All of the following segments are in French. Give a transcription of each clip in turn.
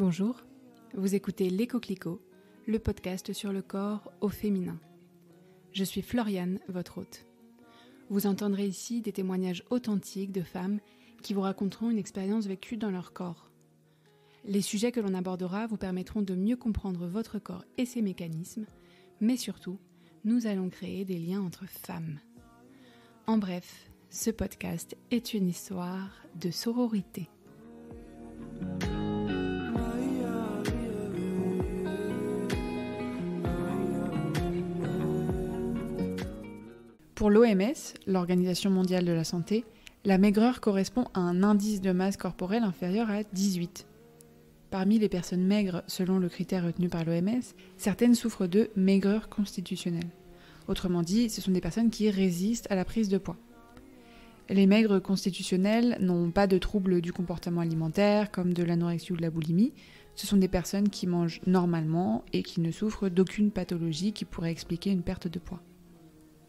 Bonjour, vous écoutez Les Coquelicots, le podcast sur le corps au féminin. Je suis Floriane, votre hôte. Vous entendrez ici des témoignages authentiques de femmes qui vous raconteront une expérience vécue dans leur corps. Les sujets que l'on abordera vous permettront de mieux comprendre votre corps et ses mécanismes, mais surtout, nous allons créer des liens entre femmes. En bref, ce podcast est une histoire de sororité. Pour l'OMS, l'Organisation mondiale de la santé, la maigreur correspond à un indice de masse corporelle inférieur à 18. Parmi les personnes maigres, selon le critère retenu par l'OMS, certaines souffrent de maigreur constitutionnelle. Autrement dit, ce sont des personnes qui résistent à la prise de poids. Les maigres constitutionnelles n'ont pas de troubles du comportement alimentaire, comme de l'anorexie ou de la boulimie. Ce sont des personnes qui mangent normalement et qui ne souffrent d'aucune pathologie qui pourrait expliquer une perte de poids.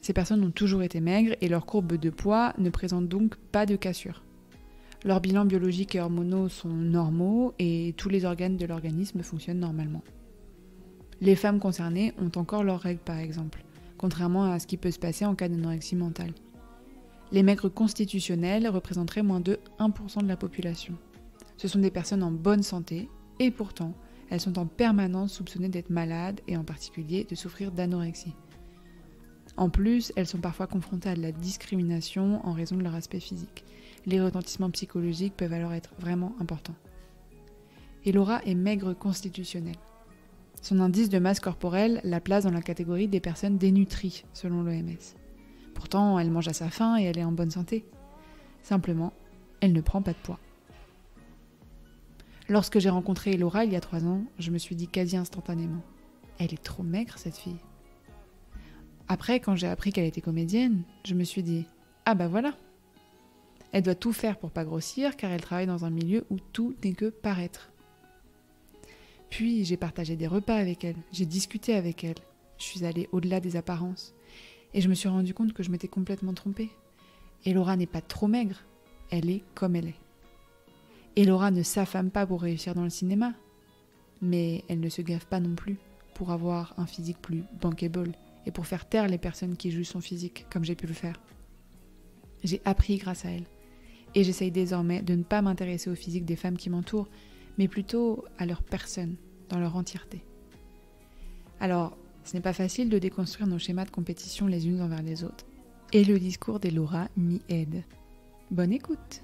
Ces personnes ont toujours été maigres et leurs courbes de poids ne présentent donc pas de cassure. Leurs bilans biologiques et hormonaux sont normaux et tous les organes de l'organisme fonctionnent normalement. Les femmes concernées ont encore leurs règles par exemple, contrairement à ce qui peut se passer en cas d'anorexie mentale. Les maigres constitutionnelles représenteraient moins de 1% de la population. Ce sont des personnes en bonne santé et pourtant, elles sont en permanence soupçonnées d'être malades et en particulier de souffrir d'anorexie. En plus, elles sont parfois confrontées à de la discrimination en raison de leur aspect physique. Les retentissements psychologiques peuvent alors être vraiment importants. Et Laura est maigre constitutionnelle. Son indice de masse corporelle la place dans la catégorie des personnes dénutries, selon l'OMS. Pourtant, elle mange à sa faim et elle est en bonne santé. Simplement, elle ne prend pas de poids. Lorsque j'ai rencontré Laura il y a 3 ans, je me suis dit quasi instantanément « Elle est trop maigre cette fille !» Après, quand j'ai appris qu'elle était comédienne, je me suis dit « Ah bah voilà !» Elle doit tout faire pour pas grossir car elle travaille dans un milieu où tout n'est que paraître. Puis j'ai partagé des repas avec elle, j'ai discuté avec elle, je suis allée au-delà des apparences et je me suis rendu compte que je m'étais complètement trompée. Et Laura n'est pas trop maigre, elle est comme elle est. Et Laura ne s'affame pas pour réussir dans le cinéma, mais elle ne se gave pas non plus pour avoir un physique plus bankable et pour faire taire les personnes qui jugent son physique, comme j'ai pu le faire. J'ai appris grâce à elle, et j'essaye désormais de ne pas m'intéresser au physique des femmes qui m'entourent, mais plutôt à leur personne, dans leur entièreté. Alors, ce n'est pas facile de déconstruire nos schémas de compétition les unes envers les autres, et le discours d'Elora m'y aide. Bonne écoute.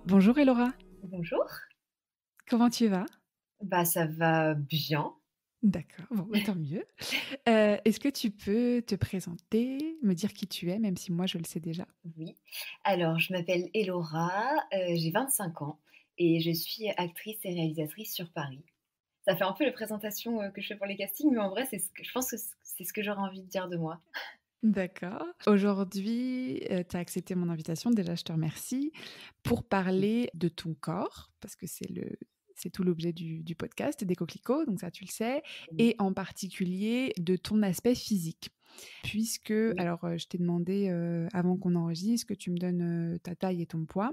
Bonjour Elora. Bonjour. Comment tu vas ? Ça va bien. D'accord, bon, tant mieux. Est-ce que tu peux te présenter, me dire qui tu es, même si moi je le sais déjà? Oui. Alors, je m'appelle Elora, j'ai 25 ans et je suis actrice et réalisatrice sur Paris. Ça fait un peu la présentation, que je fais pour les castings, mais en vrai, je pense que c'est ce que j'aurais envie de dire de moi. D'accord. Aujourd'hui, tu as accepté mon invitation, déjà je te remercie, pour parler de ton corps, parce que c'est tout l'objet du podcast des coquelicots, donc ça tu le sais, Oui, et en particulier de ton aspect physique. Puisque, oui. alors je t'ai demandé avant qu'on enregistre que tu me donnes ta taille et ton poids.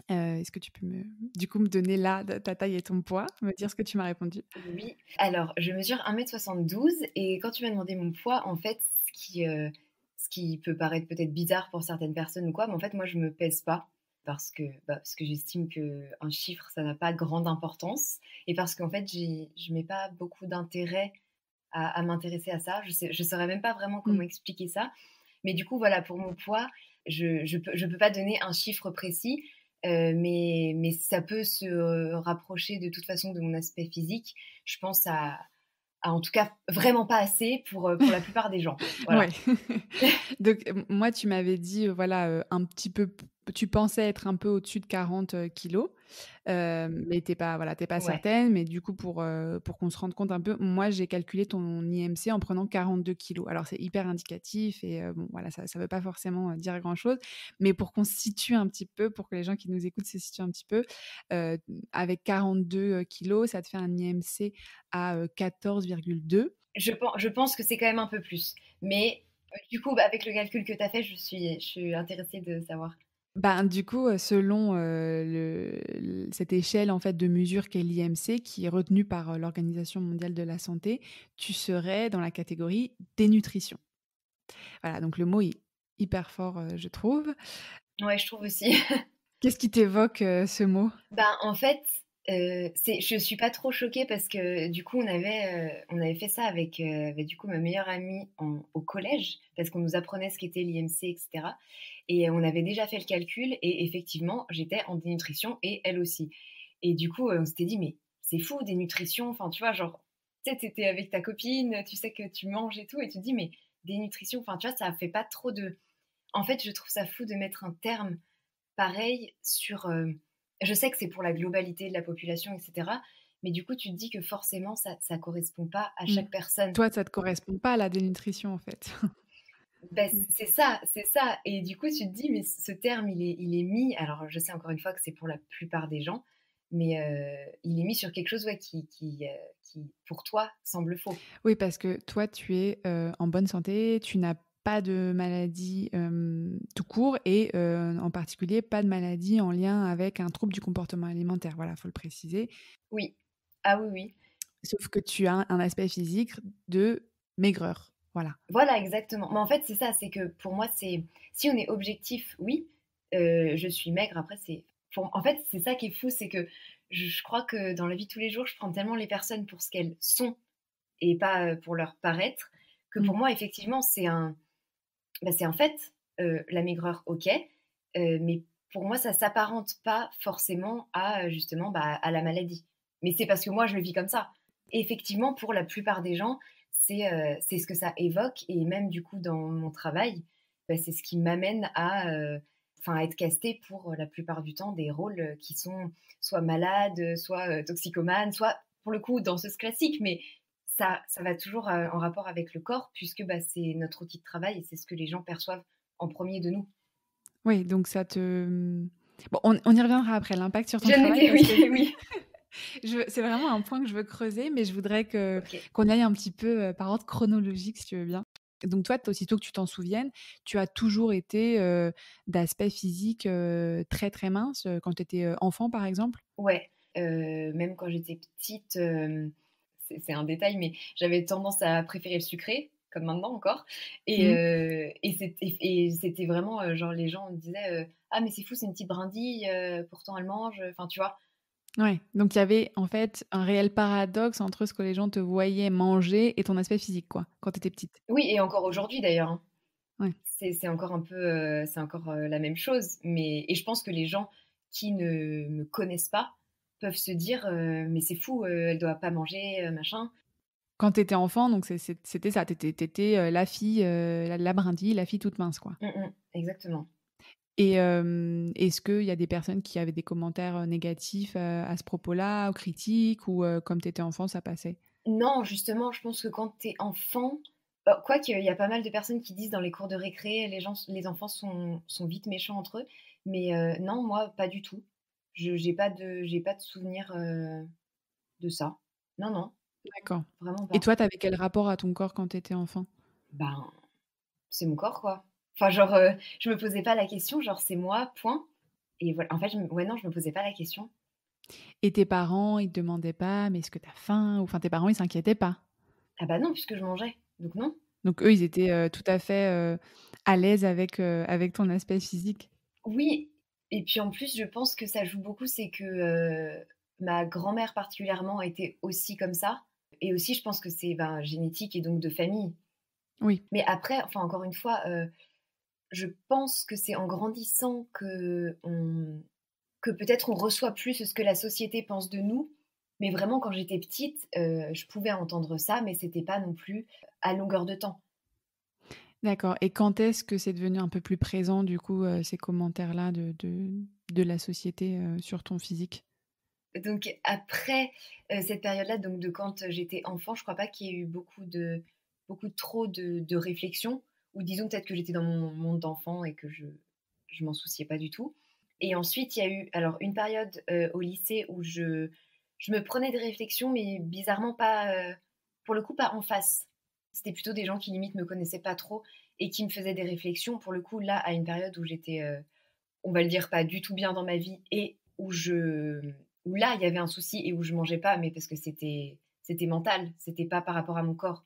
Est-ce que tu peux du coup me donner là ta taille et ton poids, me dire ce que tu m'as répondu? Oui. Alors, je mesure 1,72 m et quand tu m'as demandé mon poids, en fait, ce qui peut paraître peut-être bizarre pour certaines personnes ou quoi, mais en fait, moi, je me pèse pas parce que j'estime qu'un chiffre, ça n'a pas grande importance et parce qu'en fait, je mets pas beaucoup d'intérêt à m'intéresser à ça. Je saurais même pas vraiment comment Mmh. expliquer ça. Mais du coup, voilà, pour mon poids, je peux pas donner un chiffre précis, mais ça peut se rapprocher de toute façon de mon aspect physique. Je pense à en tout cas vraiment pas assez pour la plupart des gens. Ouais. Voilà. Donc moi, tu m'avais dit, voilà, un petit peu p tu pensais être un peu au-dessus de 40 kilogrammes, mais tu es pas Ouais. certaine. Mais du coup, pour qu'on se rende compte un peu, moi, j'ai calculé ton IMC en prenant 42 kilogrammes. Alors c'est hyper indicatif et bon, voilà, ça veut pas forcément, dire grand-chose. Mais pour qu'on se situe un petit peu, pour que les gens qui nous écoutent se situent un petit peu, heu, avec 42 kilogrammes, ça te fait un IMC à 14,2. Je pense que c'est quand même un peu plus. Mais du coup, avec le calcul que tu as fait, je suis intéressée de savoir. Ben, du coup, selon, cette échelle, en fait, de mesure qu'est l'IMC, qui est retenue par, l'Organisation mondiale de la santé, tu serais dans la catégorie dénutrition. Voilà, donc le mot est hyper fort, je trouve. Ouais, je trouve aussi. Qu'est-ce qui t'évoque, ce mot? Ben, en fait, je suis pas trop choquée parce que du coup on avait fait ça avec du coup ma meilleure amie au collège, parce qu'on nous apprenait ce qu'était l'IMC et cetera et on avait déjà fait le calcul et effectivement, j'étais en dénutrition et elle aussi et du coup, on s'était dit: «Mais c'est fou dénutrition», enfin, tu vois? Genre, tu sais, tu avec ta copine, tu sais que tu manges et tout et tu te dis: «Mais dénutrition», enfin, tu vois? Ça fait pas trop de en fait, je trouve ça fou de mettre un terme pareil sur, je sais que c'est pour la globalité de la population et cetera, mais du coup, tu te dis que forcément ça correspond pas à Mmh. chaque personne. Toi, ça te correspond pas à la dénutrition, en fait? Bah, Mmh. c'est ça et du coup, tu te dis: «Mais ce terme, il est mis» alors je sais encore une fois que c'est pour la plupart des gens, mais il est mis sur quelque chose, ouais, qui pour toi semble faux. Oui, parce que toi, tu es, en bonne santé, tu n'as pas de maladie, tout court et en particulier pas de maladie en lien avec un trouble du comportement alimentaire. Voilà, faut le préciser. Oui. Ah oui, oui. Sauf que tu as un aspect physique de maigreur. Voilà. Voilà, exactement. Mais en fait, c'est ça, c'est que pour moi, c'est si on est objectif, oui, je suis maigre. Après, c'est en fait, c'est ça qui est fou, c'est que je crois que dans la vie de tous les jours, je prends tellement les personnes pour ce qu'elles sont et pas, pour leur paraître, que Mmh. pour moi, effectivement, c'est en fait, la maigreur, OK, mais pour moi, ça s'apparente pas forcément à, justement, bah, à la maladie. Mais c'est parce que moi, je le vis comme ça. Et effectivement, pour la plupart des gens, c'est ce que ça évoque et même du coup dans mon travail, bah, c'est ce qui m'amène à, enfin, à être castée pour, la plupart du temps des rôles, qui sont soit malades, soit, toxicomanes, soit pour le coup danseuse classique. Mais ça va toujours, en rapport avec le corps puisque, bah, c'est notre outil de travail et c'est ce que les gens perçoivent en premier de nous. Oui, donc ça te, bon, on y reviendra après, l'impact sur ton Je travail n'étais parce que oui, oui. c'est vraiment un point que je veux creuser, mais je voudrais OK. qu'on aille un petit peu, par ordre chronologique, si tu veux bien. Donc toi, aussitôt que tu t'en souviennes, tu as toujours été, d'aspect physique, très, très mince, quand tu étais, enfant, par exemple? Ouais, même quand j'étais petite, c'est un détail, mais j'avais tendance à préférer le sucré, comme maintenant encore Mmh. et c'était vraiment, genre les gens me disaient, «Ah mais c'est fou, c'est une petite brindille, pourtant elle mange», enfin tu vois? Ouais, donc il y avait, en fait, un réel paradoxe entre ce que les gens te voyaient manger et ton aspect physique, quoi, quand tu étais petite? Oui et encore aujourd'hui d'ailleurs, hein. Ouais. C'est encore un peu, c'est encore, la même chose, mais et je pense que les gens qui ne me connaissent pas peuvent se dire, «Mais c'est fou, elle doit pas manger, machin». Quand tu étais enfant, donc c'était ça, tu étais, la fille, la brindille, la fille toute mince, quoi? Mmh mh, exactement. Et est-ce qu'il y a des personnes qui avaient des commentaires, négatifs, à ce propos-là, ou critiques ou comme tu étais enfant, ça passait? Non, justement, je pense que quand tu es enfant, quoique il y a pas mal de personnes qui disent dans les cours de récré, les enfants sont vite méchants entre eux, mais non, moi, pas du tout. Je j'ai pas de souvenir, de ça. Non, non, D'accord. vraiment Et pas. toi, tu avais quel rapport à ton corps quand tu étais enfant? Ben, c'est mon corps, quoi. Enfin, genre, je me posais pas la question, genre, c'est moi, point et voilà. En fait, ouais, non, je me posais pas la question. Et tes parents, ils te demandaient pas: «Mais est-ce que tu as faim?» Ou enfin, tes parents, ils s'inquiétaient pas? Ah bah non, puisque je mangeais, donc non. Donc eux, ils étaient, tout à fait, à l'aise avec ton aspect physique? Oui et puis en plus, je pense que ça joue beaucoup, c'est que, ma grand-mère particulièrement était aussi comme ça et aussi je pense que c'est, ben, génétique et donc de famille. Oui. Mais après, enfin encore une fois, je pense que c'est en grandissant que peut-être on reçoit plus ce que la société pense de nous. Mais vraiment quand j'étais petite, je pouvais entendre ça, mais c'était pas non plus à longueur de temps. D'accord, et quand est-ce que c'est devenu un peu plus présent, du coup, ces commentaires-là de la société, sur ton physique? Donc après, cette période-là, donc de quand, j'étais enfant, je crois pas qu'il y ait eu beaucoup trop de réflexion ou disons peut-être que j'étais dans mon monde d'enfant et que je m'en souciais pas du tout et ensuite il y a eu alors une période, au lycée où je me prenais des réflexions mais bizarrement pas, pour le coup pas en face. C'était plutôt des gens qui limite me connaissaient pas trop et qui me faisaient des réflexions pour le coup là à une période où j'étais, on va le dire, pas du tout bien dans ma vie et où là, il y avait un souci et où je mangeais pas, mais parce que c'était mental, c'était pas par rapport à mon corps.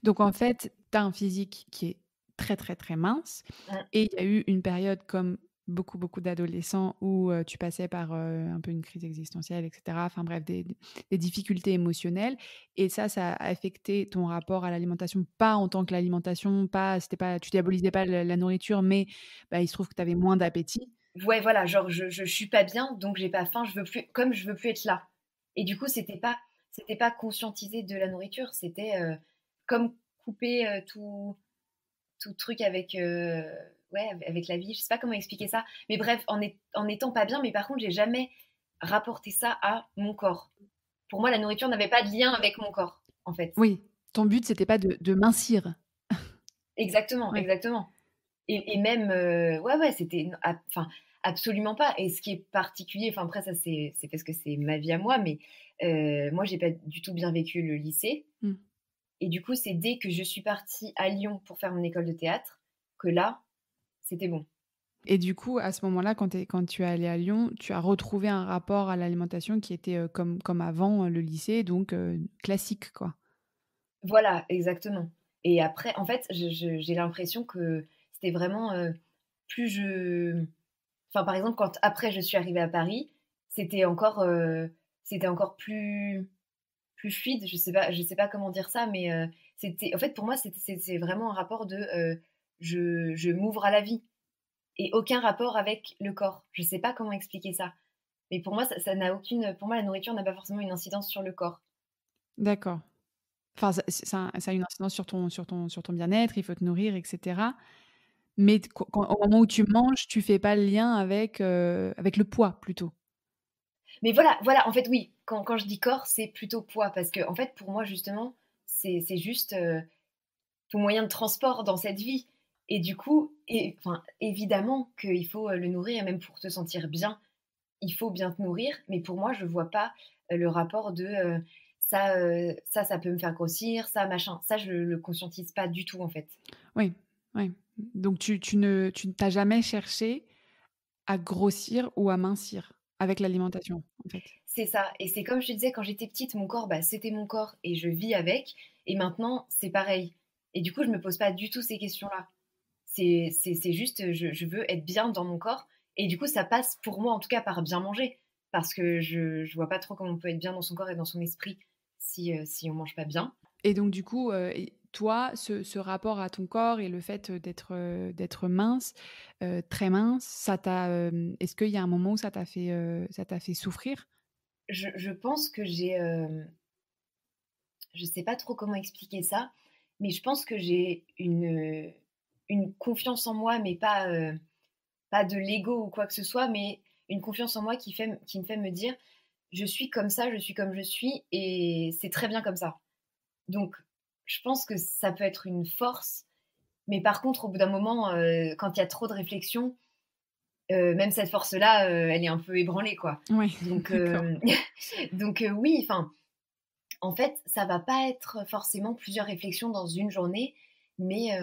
Donc en fait, tu as un physique qui est très, très, très mince Mmh, et il y a eu une période comme beaucoup, beaucoup d'adolescents où, tu passais par, un peu une crise existentielle et cetera, enfin bref, des difficultés émotionnelles et ça a affecté ton rapport à l'alimentation, pas en tant que l'alimentation, pas c'était pas tu diabolisais pas la nourriture, mais bah, il se trouve que tu avais moins d'appétit. ouais, voilà, genre je suis pas bien, donc j'ai pas faim, je veux plus être là et du coup, c'était pas conscientiser de la nourriture, c'était, comme couper, tout truc avec, ouais, avec la vie. Je sais pas comment expliquer ça, mais bref, en étant pas bien, mais par contre, j'ai jamais rapporté ça à mon corps. Pour moi, la nourriture n'avait pas de lien avec mon corps, en fait. Oui, ton but c'était pas de mincir. Exactement, Ouais. exactement. Et même, ouais, ouais, c'était enfin, absolument pas et ce qui est particulier, enfin après ça c'est parce que c'est ma vie à moi, mais moi j'ai pas du tout bien vécu le lycée Mmh. et du coup, c'est dès que je suis partie à Lyon pour faire mon école de théâtre que là, c'était bon. Et du coup, à ce moment-là, quand tu es allée à Lyon, tu as retrouvé un rapport à l'alimentation qui était, comme avant, le lycée, donc classique, quoi? Voilà, exactement et après en fait, j'ai l'impression que c'était vraiment, plus je enfin, par exemple, quand après je suis arrivée à Paris, c'était encore plus fluide, je sais pas comment dire ça, mais c'était en fait, pour moi, c'est vraiment un rapport de, je m'ouvre à la vie et aucun rapport avec le corps. Je sais pas comment expliquer ça, mais pour moi, ça n'a aucune pour moi, la nourriture n'a pas forcément une incidence sur le corps. D'accord. Enfin, ça a une incidence sur ton bien-être, il faut te nourrir et cetera. Mais au moment où tu manges, tu fais pas le lien avec le poids, plutôt? Mais voilà, voilà, en fait, oui, quand je dis corps, c'est plutôt poids parce que en fait, pour moi, justement, c'est juste, ton moyen de transport dans cette vie et du coup et enfin, évidemment qu'il faut, le nourrir et même pour te sentir bien, il faut bien te nourrir, mais pour moi, je vois pas, le rapport de, ça peut me faire grossir, ça machin. Ça, je le conscientise pas du tout, en fait. Oui, oui. Donc tu t'as jamais cherché à grossir ou à mincir avec l'alimentation, en fait? C'est ça et c'est comme je te disais, quand j'étais petite, mon corps, bah, c'était mon corps et je vis avec et maintenant, c'est pareil et du coup, je me pose pas du tout ces questions-là. C'est juste, je veux être bien dans mon corps et du coup, ça passe pour moi, en tout cas, par bien manger parce que je vois pas trop comment on peut être bien dans son corps et dans son esprit si on mange pas bien. Et donc du coup, et toi, ce rapport à ton corps et le fait, d'être mince, très mince, est-ce qu'il y a un moment où ça t'a fait souffrir? Je pense que je sais pas trop comment expliquer ça, mais je pense que j'ai une confiance en moi, mais pas de l'ego ou quoi que ce soit, mais une confiance en moi qui me fait me dire: «Je suis comme ça, je suis comme je suis et c'est très bien comme ça». Donc je pense que ça peut être une force, mais par contre, au bout d'un moment, quand il y a trop de réflexion, même cette force-là, elle est un peu ébranlée, quoi. Oui, Donc d'accord. oui, enfin, en fait, ça va pas être forcément plusieurs réflexions dans une journée, mais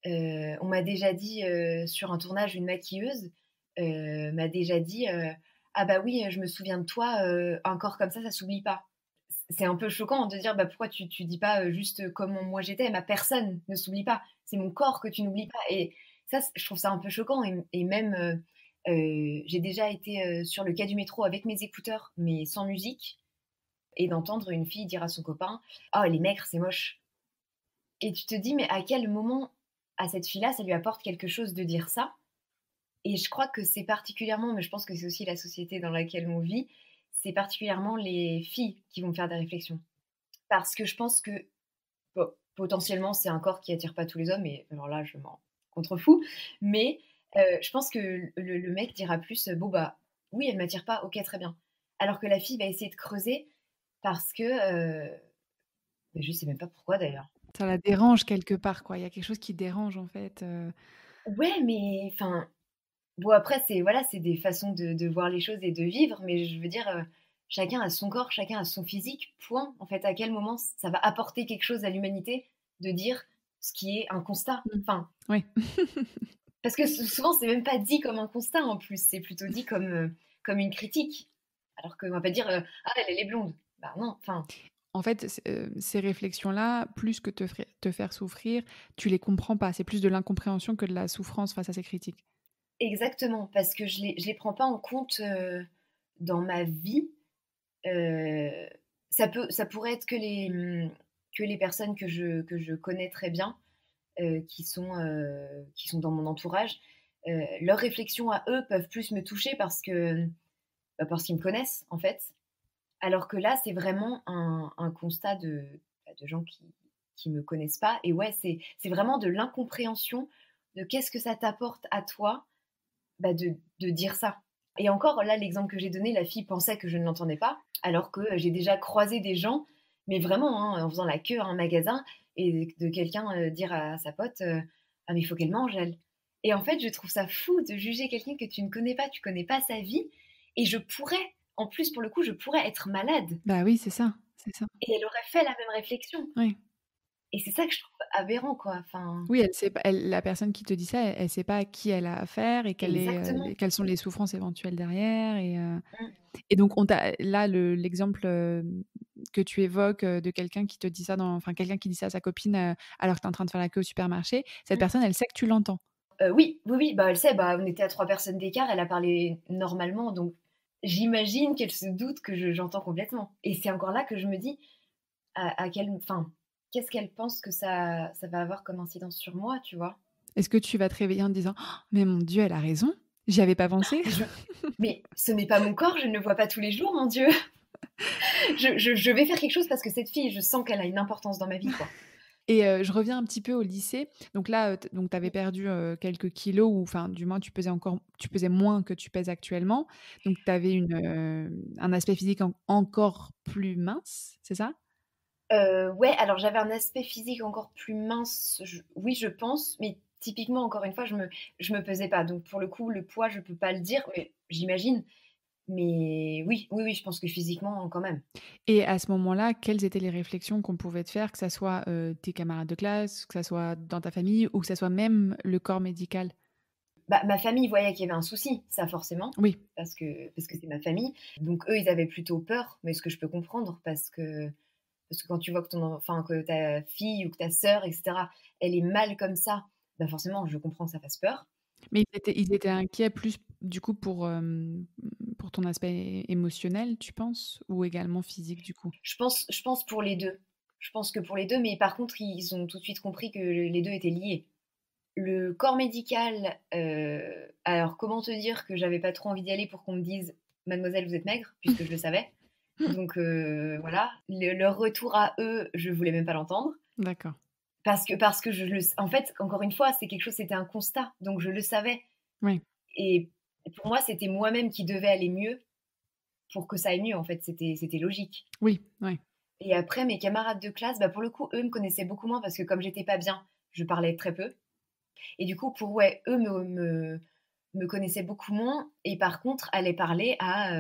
on m'a déjà dit, sur un tournage, une maquilleuse, m'a déjà dit, «Ah bah oui, je me souviens de toi, un corps comme ça s'oublie pas». C'est un peu choquant de dire: «Bah, pourquoi tu dis pas, juste comment moi j'étais? Ma personne ne s'oublie pas. C'est mon corps que tu n'oublies pas» et ça, je trouve ça un peu choquant et même, j'ai déjà été, sur le quai du métro avec mes écouteurs, mais sans musique et d'entendre une fille dire à son copain: «Oh, elle est maigre, c'est moche» et tu te dis: «Mais à quel moment, à cette fille-là, ça lui apporte quelque chose de dire ça?» et je crois que c'est particulièrement, mais je pense que c'est aussi la société dans laquelle on vit, c'est particulièrement les filles qui vont faire des réflexions. Parce que je pense que potentiellement, c'est un corps qui attire pas tous les hommes et alors là, je m'en contrefous, mais je pense que le mec dira plus, «Bon, bah, oui, elle m'attire pas, OK, très bien». Alors que la fille va essayer de creuser parce que, je sais même pas pourquoi d'ailleurs. Ça la dérange quelque part, quoi. Il y a quelque chose qui dérange, en fait, Ouais, mais enfin, bon après c'est voilà, c'est des façons de voir les choses et de vivre, mais je veux dire, chacun a son corps, chacun a son physique, point. En fait, à quel moment ça va apporter quelque chose à l'humanité de dire ce qui est un constat? Mmh. Enfin, Oui. Parce que souvent, c'est même pas dit comme un constat en plus, c'est plutôt dit comme une critique. Alors qu'on va pas dire ah, elle est blonde. Bah non, enfin, En fait, ces réflexions-là, plus que te faire souffrir, tu les comprends pas. C'est plus de l'incompréhension que de la souffrance face à ces critiques. exactement, parce que je les prends pas en compte dans ma vie. Euh, ça pourrait être que les personnes que je connais très bien, qui sont dans mon entourage. Leurs réflexions à eux peuvent plus me toucher parce qu'ils me connaissent, en fait. Alors que là, c'est vraiment un constat de gens qui me connaissent pas. Et ouais, c'est vraiment de l'incompréhension de qu'est-ce que ça t'apporte à toi, de dire ça. Et encore, là, l'exemple que j'ai donné, la fille pensait que je ne l'entendais pas, alors que j'ai déjà croisé des gens, mais vraiment, hein, en faisant la queue à un magasin, et de quelqu'un dire à sa pote ah, mais il faut qu'elle mange, elle. Et en fait, je trouve ça fou de juger quelqu'un que tu connais pas sa vie, et en plus, pour le coup, je pourrais être malade, Bah oui, c'est ça, c'est ça. et elle aurait fait la même réflexion. Oui. Et c'est ça que je trouve aberrant, quoi. Enfin, Oui, elle sait pas la personne qui te dit ça, elle sait pas à qui elle a affaire et exactement. quelles sont les souffrances éventuelles derrière Mm. et donc on t'a là l'exemple, que tu évoques, de quelqu'un qui te dit ça quelqu'un qui dit ça à sa copine, alors que tu es en train de faire la queue au supermarché, cette Mm. personne, elle sait que tu l'entends? Oui, oui, oui, bah, elle sait, bah, on était à 3 personnes d'écart, elle a parlé normalement, donc j'imagine qu'elle se doute que j'entends complètement. Et c'est encore là que je me dis à quel enfin, qu'est-ce qu'elle pense que ça va avoir comme incidence sur moi, tu vois? Est-ce que tu vas te réveiller en te disant: «Oh, mais mon Dieu, elle a raison, j'y avais pas pensé»? Mais je mais ce n'est pas mon corps, je ne le vois pas tous les jours, mon Dieu! Je vais faire quelque chose parce que cette fille, je sens qu'elle a une importance dans ma vie, quoi. Et je reviens un petit peu au lycée. Donc là, tu avais perdu, quelques kilos ou enfin, du moins, tu pesais moins que tu pèses actuellement. Donc tu avais un aspect physique encore plus mince, c'est ça? Ouais, alors j'avais un aspect physique encore plus mince, oui, je pense, mais typiquement, encore une fois, je me pesais pas. Donc pour le coup, le poids, je peux pas le dire, mais j'imagine. Mais oui, oui, oui, je pense que physiquement, quand même. Et à ce moment-là, quelles étaient les réflexions qu'on pouvait te faire, que ça soit, tes camarades de classe, que ça soit dans ta famille ou que ça soit même le corps médical? Bah, ma famille voyait qu'il y avait un souci, ça forcément, Oui, parce que c'est ma famille. Donc eux, ils avaient plutôt peur, mais ce que je peux comprendre parce que quand tu vois que ta fille ou que ta sœur et cetera, elle est mal comme ça, bah, forcément, je comprends que ça fasse peur. mais ils étaient inquiets plus du coup pour ton aspect émotionnel, tu penses? Ou également physique du coup? Je pense pour les 2. Je pense que pour les 2, mais par contre, ils ont tout de suite compris que les 2 étaient liés. Le corps médical, alors comment te dire que j'avais pas trop envie d'y aller pour qu'on me dise: «Mademoiselle, vous êtes maigre», puisque je le savais. Donc voilà. Leur retour à eux, je voulais même pas l'entendre D'accord. parce que en fait, encore une fois, c'était un constat, donc je le savais. Oui. Et pour moi, c'était moi-même qui devais aller mieux pour que ça aille mieux, en fait, c'était logique. Oui, ouais. Et après, mes camarades de classe, bah, pour le coup, eux me connaissaient beaucoup moins parce que comme j'étais pas bien, je parlais très peu. Et du coup, ouais, eux me connaissaient beaucoup moins et par contre, allaient parler à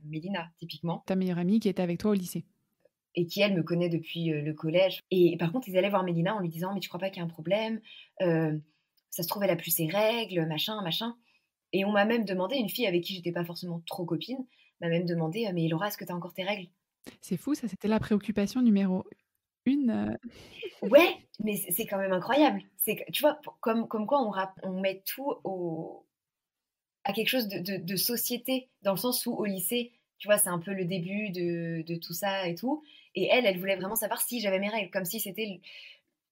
Mélina, typiquement, Ta meilleure amie qui était avec toi au lycée? et qui, elle, me connaît depuis le collège. Et par contre, ils allaient voir Mélina en lui disant: «Mais tu crois pas qu'il y a un problème? Heu, Ça se trouve, elle a plus ses règles, machin, machin». Et on m'a même demandé, une fille avec qui j'étais pas forcément trop copine, m'a même demandé: «Mais Laura, est-ce que tu as encore tes règles?» C'est fou ça, c'était la préoccupation numéro 1, Ouais, mais c'est quand même incroyable. C'est que tu vois, comme quoi on met tout au à quelque chose de société, dans le sens où au lycée, tu vois, c'est un peu le début de tout ça et tout. Et elle voulait vraiment savoir si j'avais mes règles, comme si c'était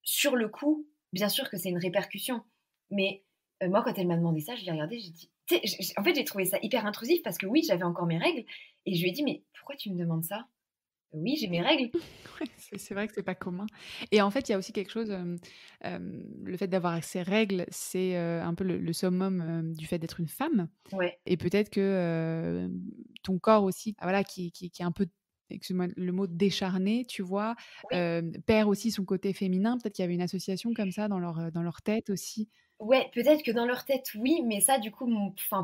sur le coup, bien sûr que c'est une répercussion. Mais moi, quand elle m'a demandé ça, je l'ai regardée, j'ai dit, tu sais, en fait, j'ai trouvé ça hyper intrusif parce que oui, j'avais encore mes règles. Et je lui ai dit, mais pourquoi tu me demandes ça? Oui, j'ai mes règles. ouais, c'est vrai que c'est pas commun et en fait, il y a aussi quelque chose, le fait d'avoir ces règles, c'est, un peu le summum, du fait d'être une femme Ouais. et peut-être que, ton corps aussi, ah voilà, qui est un peu, excuse-moi le mot, décharné, tu vois? Oui. Perd aussi son côté féminin. Peut-être qu'il y avait une association comme ça dans leur tête aussi. Ouais, peut-être que dans leur tête, oui, mais ça, du coup,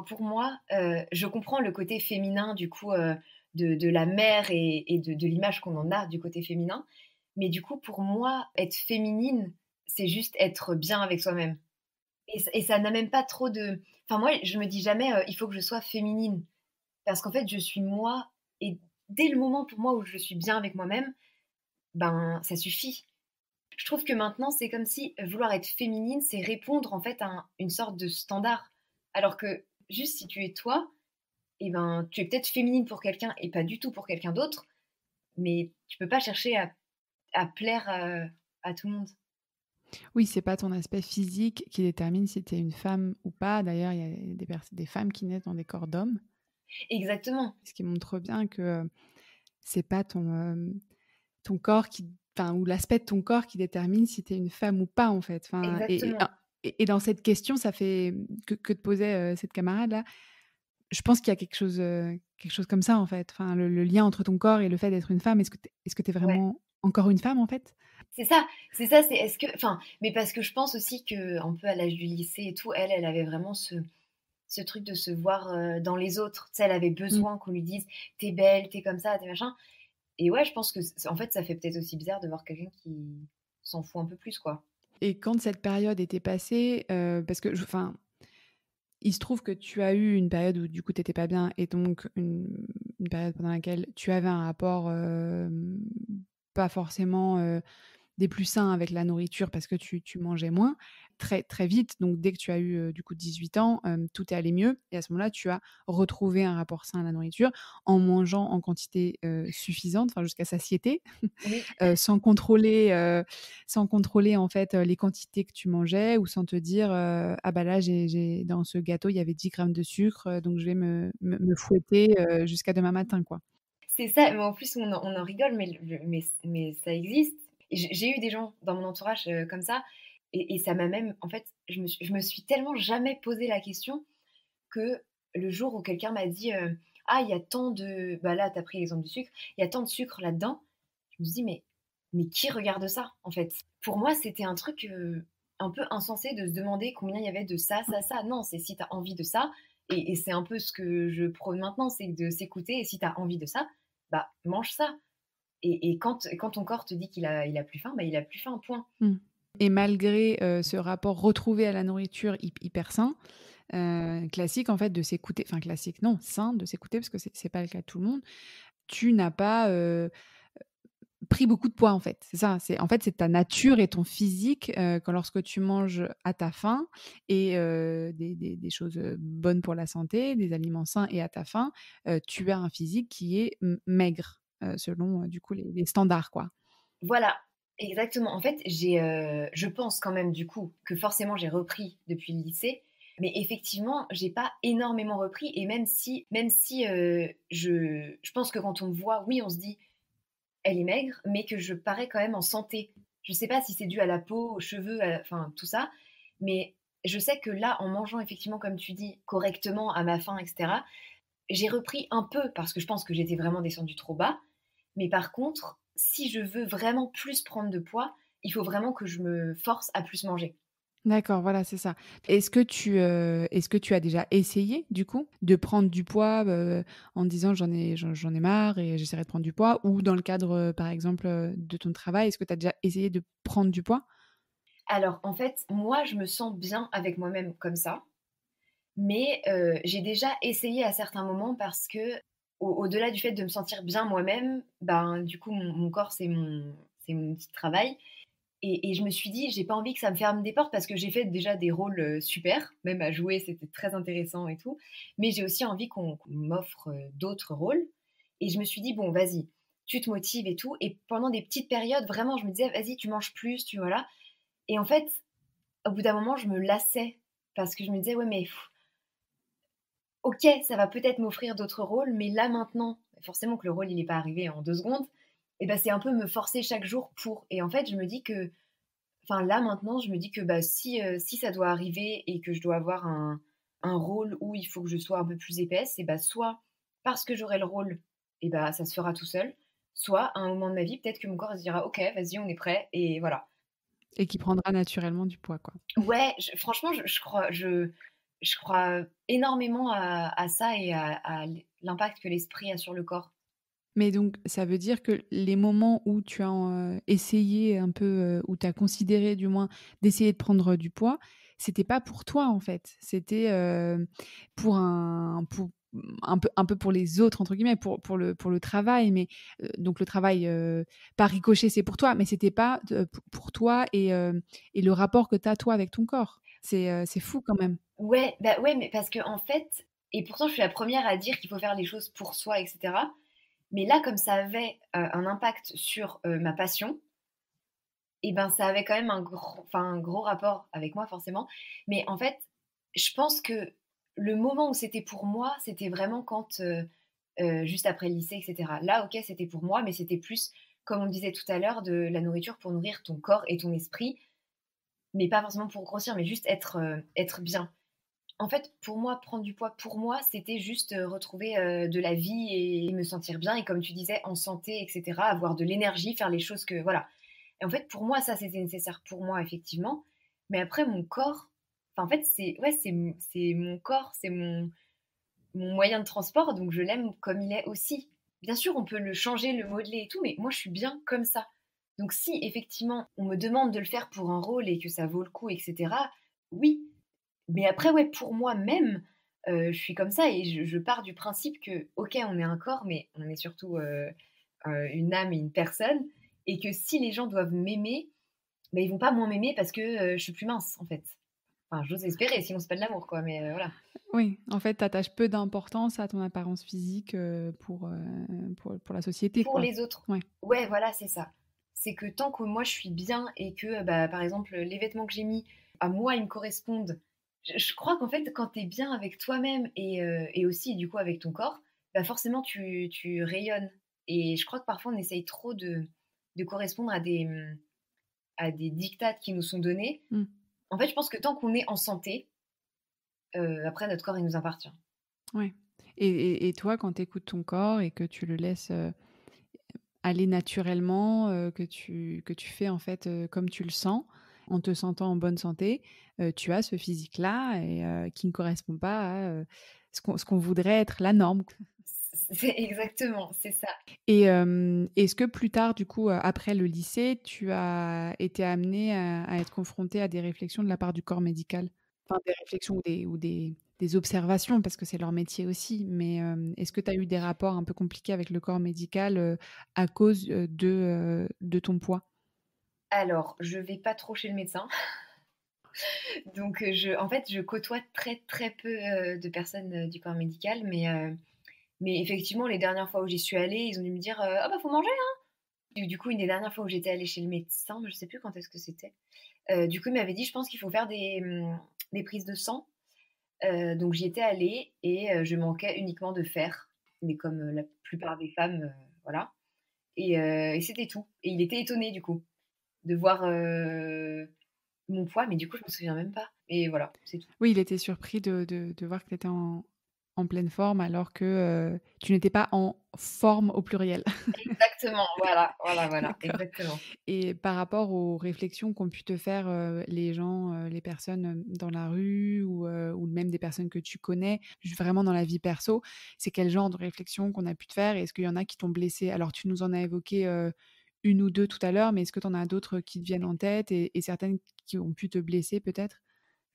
pour moi, je comprends le côté féminin, du coup, de la mère et de l'image qu'on en a du côté féminin. Mais du coup, pour moi, être féminine, c'est juste être bien avec soi-même. Et ça n'a même pas trop de enfin moi, je me dis jamais, «Il faut que je sois féminine». Parce qu'en fait, je suis moi et dès le moment pour moi où je suis bien avec moi-même, ben, ça suffit. Je trouve que maintenant, c'est comme si vouloir être féminine, c'est répondre en fait à une sorte de standard. Alors que juste si tu es toi, et ben, tu es peut-être féminine pour quelqu'un et pas du tout pour quelqu'un d'autre, mais tu peux pas chercher à plaire, à tout le monde. Oui, c'est pas ton aspect physique qui détermine si tu es une femme ou pas. D'ailleurs, il y a des femmes qui naissent dans des corps d'hommes, Exactement, ce qui montre bien que, c'est pas ton corps qui enfin, ou l'aspect de ton corps qui détermine si tu es une femme ou pas, en fait. Enfin exactement. et dans cette question, ça fait que te posait, cette camarade-là, je pense qu'il y a quelque chose comme ça, en fait. Enfin, le lien entre ton corps et le fait d'être une femme. Est-ce que tu es Ouais. vraiment encore une femme, en fait? C'est ça, c'est est-ce que enfin, mais parce que je pense aussi qu'un peu à l'âge du lycée et tout, elle avait vraiment ce truc de se voir, dans les autres. Tu sais, elle avait Mmh. besoin qu'on lui dise: «Tu es belle, tu es comme ça, tu es machin» et ouais, je pense que en fait, ça fait peut-être aussi bizarre de voir quelqu'un qui s'en fout un peu plus, quoi. Et quand cette période était passée, parce que enfin, il se trouve que tu as eu une période où du coup tu étais pas bien et donc une période pendant laquelle tu avais un rapport, pas forcément, des plus sains avec la nourriture parce que tu mangeais moins, très, très vite. Donc dès que tu as eu, du coup 18 ans, tout est allé mieux et à ce moment-là, tu as retrouvé un rapport sain à la nourriture en mangeant en quantité, suffisante, enfin jusqu'à satiété, Oui, sans contrôler, en fait, les quantités que tu mangeais ou sans te dire, «Ah bah là j'ai dans ce gâteau, il y avait 10 grammes de sucre, donc je vais me fouetter, jusqu'à demain matin», quoi. c'est ça, mais en plus on en rigole, mais mais ça existe. Et j'ai eu des gens dans mon entourage, comme ça et ça m'a même en fait, je me suis tellement jamais posé la question que le jour où quelqu'un m'a dit, «Ah, il y a tant de» bah, là, tu as pris l'exemple du sucre, «Il y a tant de sucre là-dedans». Je me suis dit: «Mais qui regarde ça, en fait?» Pour moi, c'était un truc, un peu insensé de se demander combien il y avait de ça, ça, ça. Non, c'est si tu as envie de ça et c'est un peu ce que je prône maintenant, c'est de s'écouter et si tu as envie de ça, bah, mange ça et quand ton corps te dit qu'il a plus faim, bah, il a plus faim, point. Mmh. Et malgré, ce rapport retrouvé à la nourriture hyper sain, classique en fait de s'écouter enfin classique non, sain de s'écouter parce que c'est pas le cas de tout le monde. Tu n'as pas, pris beaucoup de poids en fait, c'est ça. C'est en fait, c'est ta nature et ton physique, quand lorsque tu manges à ta faim et des choses, bonnes pour la santé, des aliments sains et à ta faim, tu as un physique qui est maigre, selon, du coup les standards quoi. Voilà, exactement. En fait, je pense quand même du coup que forcément j'ai repris depuis le lycée, mais effectivement, j'ai pas énormément repris et même si, je pense que quand on me voit, oui, on se dit: «Elle est maigre», mais que je parais quand même en santé. Je sais pas si c'est dû à la peau, aux cheveux, enfin tout ça, mais je sais que là, en mangeant effectivement, comme tu dis, correctement, à ma faim et cetera, j'ai repris un peu parce que je pense que j'étais vraiment descendue trop bas. Mais par contre, si je veux vraiment plus prendre de poids, il faut vraiment que je me force à plus manger. D'accord, voilà, c'est ça. Est-ce que tu as déjà essayé, du coup, de prendre du poids, en disant: «J'en ai marre et j'essaierai de prendre du poids» ou dans le cadre, par exemple, de ton travail, est-ce que tu as déjà essayé de prendre du poids? Alors en fait, moi, je me sens bien avec moi-même comme ça, mais j'ai déjà essayé à certains moments parce que au-delà du fait de me sentir bien moi-même, ben, du coup, mon corps, c'est mon petit travail et je me suis dit: «J'ai pas envie que ça me ferme des portes» parce que j'ai fait déjà des rôles, super, même à jouer, c'était très intéressant et tout, mais j'ai aussi envie qu'on m'offre, d'autres rôles et je me suis dit: «Bon, vas-y, tu te motives et tout» et pendant des petites périodes, vraiment, je me disais: «Vas-y, tu manges plus, tu voilà» et en fait, au bout d'un moment, je me lassais parce que je me disais: «Ouais, mais OK, ça va peut-être m'offrir d'autres rôles, mais là, maintenant, forcément que le rôle, il est pas arrivé en 2 secondes et ben c'est un peu me forcer chaque jour pour» et en fait, je me dis que enfin, là, maintenant, je me dis que, bah, si ça doit arriver et que je dois avoir un rôle où il faut que je sois un peu plus épaisse et bah, soit parce que j'aurai le rôle et bah, ça se fera tout seul, soit à un moment de ma vie, peut-être que mon corps se dira: «OK, vas-y, on est prêt» et voilà. Et qui prendra naturellement du poids, quoi. Ouais, franchement, je crois énormément à ça et à l'impact que l'esprit a sur le corps. Mais donc ça veut dire que les moments où tu as, essayé un peu, où tu as considéré du moins d'essayer de prendre du poids, c'était pas pour toi en fait. C'était, pour un peu «pour les autres» entre guillemets, pour le travail, mais, donc le travail, par ricochet, c'est pour toi, mais c'était pas de pour toi et le rapport que tu as toi avec ton corps. C'est fou quand même. Ouais, bah, ouais, mais parce qu'en fait et pourtant je suis la première à dire qu'il faut faire les choses pour soi et cetera. Mais là, comme ça avait, un impact sur, ma passion et ben, ça avait quand même un gros rapport avec moi forcément. Mais en fait, je pense que le moment où c'était pour moi, c'était vraiment quand, juste après le lycée et cetera. Là, OK, c'était pour moi, mais c'était plus, comme on disait tout à l'heure, de la nourriture pour nourrir ton corps et ton esprit, mais pas forcément pour grossir, mais juste être bien. En fait, pour moi, prendre du poids, pour moi, c'était juste, retrouver, de la vie et me sentir bien et comme tu disais, en santé et cetera, avoir de l'énergie, faire les choses que voilà. Et en fait, pour moi, ça, c'était nécessaire pour moi, effectivement. Mais après mon corps, enfin, en fait, c'est ouais, c'est mon corps, c'est mon moyen de transport, donc je l'aime comme il est aussi. Bien sûr, on peut le changer, le modeler et tout, mais moi, je suis bien comme ça. Donc si effectivement, on me demande de le faire pour un rôle et que ça vaut le coup et cetera, oui. Mais après, ouais, pour moi-même, je suis comme ça et je pars du principe que, OK, on est un corps, mais on est surtout, une âme et une personne et que si les gens doivent m'aimer, bah, ils vont pas moins m'aimer parce que, je suis plus mince, en fait. Enfin, j'ose espérer, sinon c'est pas de l'amour, quoi, mais voilà. Oui, en fait, tu attaches peu d'importance à ton apparence physique, pour la société, Pour quoi. les autres. Ouais. Ouais, voilà, c'est ça. C'est que tant que moi je suis bien et que, bah, par exemple, les vêtements que j'ai mis, à moi, ils me correspondent. Je crois qu'en fait, quand tu es bien avec toi-même et aussi, du coup, avec ton corps, bah, forcément tu rayonnes et je crois que parfois on essaye trop de correspondre à des diktats qui nous sont donnés. Mmh. En fait, je pense que tant qu'on est en santé, après notre corps, il nous appartient. Ouais et toi, quand tu écoutes ton corps et que tu le laisses, aller naturellement, que tu fais, en fait, comme tu le sens, en te sentant en bonne santé, tu as ce physique-là et qui ne correspond pas à, ce qu'on voudrait être la norme. C'est exactement, c'est ça. Et est-ce que plus tard, du coup, après le lycée, tu as été amenée à être confrontée à des réflexions de la part du corps médical? Enfin, des réflexions ou des observations parce que c'est leur métier aussi, mais est-ce que tu as eu des rapports un peu compliqués avec le corps médical, à cause, de ton poids? Alors, je vais pas trop chez le médecin. Donc, en fait, je côtoie très, très peu, de personnes, du corps médical, mais effectivement, les dernières fois où j'y suis allée, ils ont dû me dire, «Ah bah, faut manger, hein!» Et du coup, une des dernières fois où j'étais allée chez le médecin, je sais plus quand est-ce que c'était, du coup, il m'avait dit: «Je pense qu'il faut faire des prises de sang». Donc j'y étais allée et je manquais uniquement de fer, mais comme, la plupart des femmes, voilà et c'était tout et il était étonné, du coup, de voir, mon poids, mais du coup, je me souviens même pas et voilà, c'est tout. Oui, il était surpris de voir que tu étais en pleine forme alors que, tu n'étais pas en forme au pluriel. Exactement, voilà, voilà, voilà, D'accord. exactement. Et par rapport aux réflexions qu'ont pu te faire, les gens, les personnes, dans la rue ou même des personnes que tu connais, vraiment dans la vie perso, c'est quel genre de réflexions qu'on a pu te faire? Et est-ce qu'il y en a qui t'ont blessé? Alors tu nous en as évoqué, 1 ou 2 tout à l'heure, mais est-ce que tu en as d'autres qui te viennent en tête et certaines qui ont pu te blesser peut-être?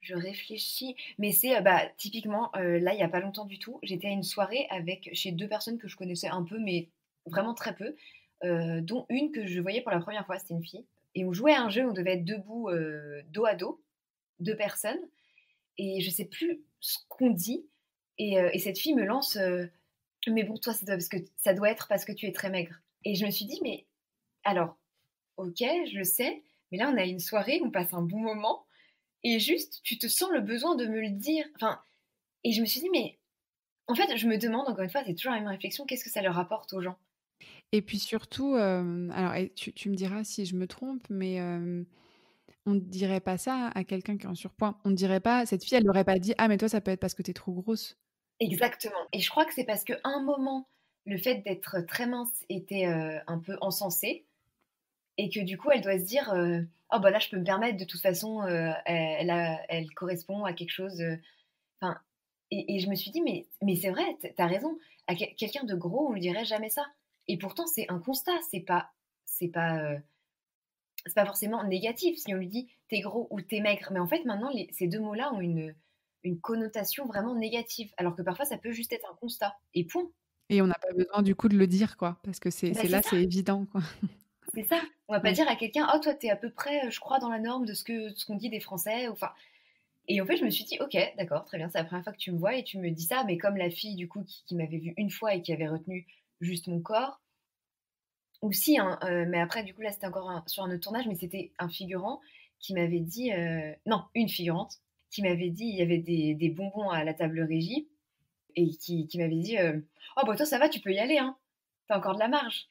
Je réfléchis, mais c'est, bah, typiquement, là, il y a pas longtemps du tout, j'étais à une soirée avec chez 2 personnes que je connaissais un peu, mais vraiment très peu, dont une que je voyais pour la première fois, c'était une fille et on jouait à un jeu, on devait être debout, dos à dos, 2 personnes et je sais plus ce qu'on dit et cette fille me lance, «Mais bon, toi, ça doit être parce que tu es très maigre» et je me suis dit: «Mais alors, OK, je le sais, mais là, on a une soirée, on passe un bon moment et juste, tu te sens le besoin de me le dire». Enfin et je me suis dit: «Mais» en fait, je me demande encore une fois, c'est toujours la même réflexion, qu'est-ce que ça leur apporte aux gens? Et puis surtout, alors et tu me diras si je me trompe, mais on ne dirait pas ça à quelqu'un qui est en surpoids. On ne dirait pas cette fille, elle aurait pas dit: «Ah mais toi, ça peut être parce que tu es trop grosse». Exactement et je crois que c'est parce qu'à un moment, le fait d'être très mince était, un peu encensé et que du coup, elle doit se dire, «Oh bah là, je peux me permettre de toute façon, elle correspond à quelque chose», enfin et je me suis dit: «Mais c'est vrai, tu as raison, à quelqu'un de gros, on lui dirait jamais ça» Et pourtant, c'est un constat, c'est pas, c'est pas forcément négatif si on lui dit: «Tu gros» ou «Tu maigre». Mais en fait, maintenant, ces 2 mots-là ont une connotation vraiment négative, alors que parfois ça peut juste être un constat et point. Et on n'a pas besoin du coup de le dire quoi, parce que Bah, c'est c'est là, ça, c'est évident quoi. c'est ça. On va pas Ouais. dire à quelqu'un: «Oh toi, tu es à peu près, je crois dans la norme de ce qu'on dit des Français», enfin. Et en fait, je me suis dit: «OK, d'accord, très bien, c'est la première fois que tu me vois et tu me dis ça». Mais comme la fille du coup qui m'avait vue une fois et qui avait retenu juste mon corps, ou si, hein, mais après du coup là, c'était encore sur un autre tournage, mais c'était un figurant qui m'avait dit, non, une figurante qui m'avait dit il y avait des bonbons à la table régie et qui m'avait dit, «Oh bah toi ça va, tu peux y aller, hein, tu encore de la marge».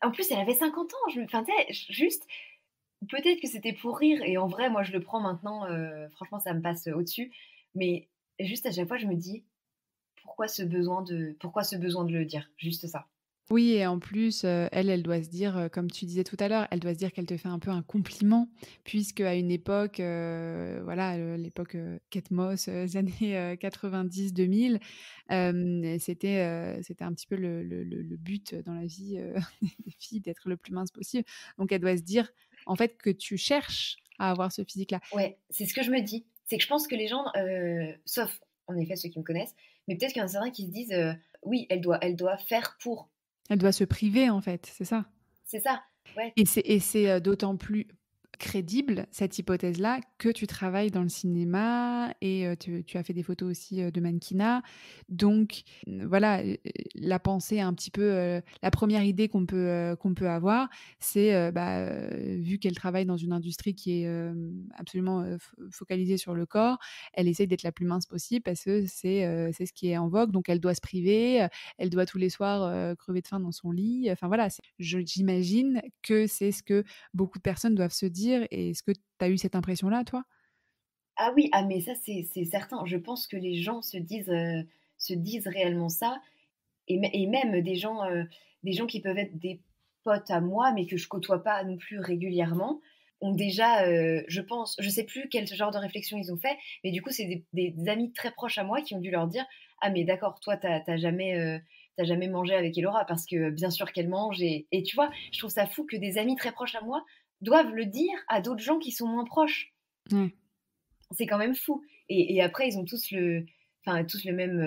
En plus, elle avait 50 ans, enfin tu sais, juste peut-être que c'était pour rire et en vrai, moi je le prends maintenant, franchement ça me passe au-dessus, mais juste à chaque fois je me dis: pourquoi ce besoin de le dire?» Juste ça. Oui et en plus, elle, elle doit se dire, comme tu disais tout à l'heure, elle doit se dire qu'elle te fait un peu un compliment puisqu'à une époque, voilà, l'époque, Kate Moss, les années, 90-2000, c'était un petit peu le but dans la vie, des filles d'être le plus mince possible. Donc elle doit se dire, en fait, que tu cherches à avoir ce physique-là. Ouais, c'est ce que je me dis. C'est que je pense que les gens, sauf en effet ceux qui me connaissent, mais peut-être qu'il y en a certains qui se disent, «Oui, elle doit faire pour». Elle doit se priver, en fait, c'est ça? C'est ça, ouais. Et c'est, d'autant plus crédible, cette hypothèse-là, que tu travailles dans le cinéma et tu as fait des photos aussi, de mannequinat. Donc voilà, la pensée un petit peu, la première idée qu'on peut avoir, c'est, vu qu'elle travaille dans une industrie qui est, absolument, focalisée sur le corps, elle essaye d'être la plus mince possible parce que c'est ce qui est en vogue, donc elle doit se priver, elle doit tous les soirs, crever de faim dans son lit. Enfin voilà, j'imagine que c'est ce que beaucoup de personnes doivent se dire et est-ce que tu as eu cette impression-là, toi? Ah oui, ah mais ça c'est certain. Je pense que les gens se disent réellement ça et même des gens qui peuvent être des potes à moi, mais que je côtoie pas non plus régulièrement, ont déjà, je pense, je sais plus quel genre de réflexion ils ont fait, mais du coup, c'est des amis très proches à moi qui ont dû leur dire: «Ah mais d'accord, toi tu jamais mangé avec Elora parce que bien sûr qu'elle mange» et tu vois? Je trouve ça fou que des amis très proches à moi doivent le dire à d'autres gens qui sont moins proches. Ouais. C'est quand même fou et après ils ont tous le même,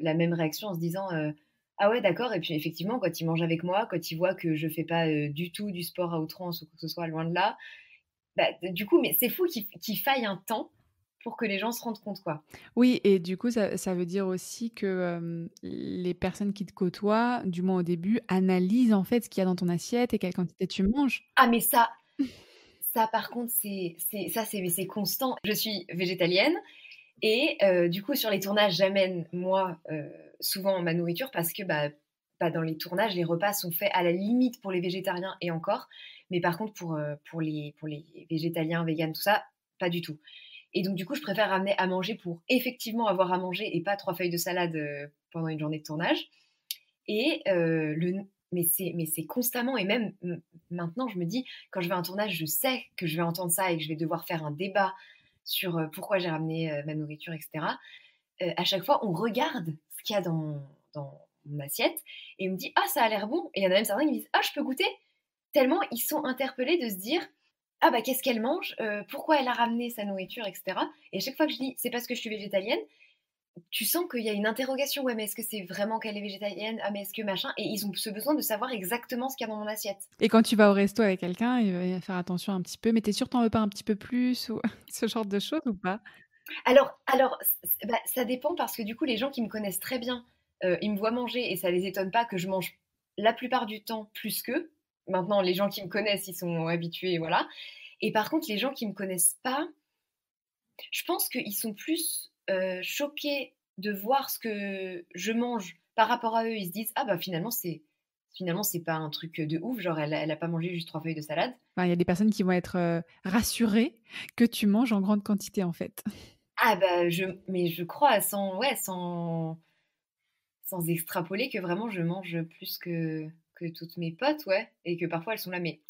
la même réaction en se disant, «Ah ouais d'accord» et puis effectivement quand ils mangent avec moi, quand ils voient que je fais pas, du tout du sport à outrance ou quoi que ce soit, loin de là, bah, du coup mais c'est fou qu'il faille un temps pour que les gens se rendent compte, quoi. Oui et du coup, ça veut dire aussi que, les personnes qui te côtoient, du moins au début, analysent en fait ce qu'il y a dans ton assiette et quelle quantité tu manges. Ah mais ça par contre c'est constant. Je suis végétalienne et du coup sur les tournages j'amène moi, souvent ma nourriture parce que, dans les tournages, les repas sont faits à la limite pour les végétariens et encore, mais par contre pour les végétaliens, véganes, tout ça, pas du tout. Et donc du coup, je préfère ramener à manger pour effectivement avoir à manger et pas 3 feuilles de salade, pendant une journée de tournage et le mais c'est constamment et même maintenant je me dis quand je vais à un tournage, je sais que je vais entendre ça et que je vais devoir faire un débat sur, pourquoi j'ai ramené, ma nourriture et cetera. À chaque fois, on regarde ce qu'il y a dans mon assiette et on me dit: «Ah ça a l'air bon» et il y en a même certains qui me disent: «Ah je peux goûter?» Tellement ils sont interpellés de se dire: «Ah bah qu'est-ce qu'elle mange? Pourquoi elle a ramené sa nourriture?» et cetera et à chaque fois que je dis: «C'est parce que je suis végétalienne», tu sens qu'il y a une interrogation. «Ouais, mais est-ce que c'est vraiment qu'elle est végétalienne? Ah mais est-ce que machin?» et ils ont ce besoin de savoir exactement ce qu'il y a dans mon assiette. Et quand tu vas au resto avec quelqu'un, il va faire attention un petit peu: «Mais tu es sûr, tu en veux pas un petit peu plus?» ou ce genre de choses ou pas? Alors ça dépend parce que du coup, les gens qui me connaissent très bien, ils me voient manger et ça les étonne pas que je mange la plupart du temps plus qu'eux. Maintenant, les gens qui me connaissent, ils sont habitués, voilà. Et par contre, les gens qui me connaissent pas, je pense qu'ils sont plus, choqués de voir ce que je mange par rapport à eux. Ils se disent: «Ah bah, finalement c'est pas un truc, de ouf, genre elle a pas mangé juste 3 feuilles de salade». Enfin, il y a des personnes qui vont être, rassurées que tu manges en grande quantité, en fait. Ah bah, je crois sans extrapoler que vraiment je mange plus que toutes mes potes, ouais et que parfois elles sont là: «Mais»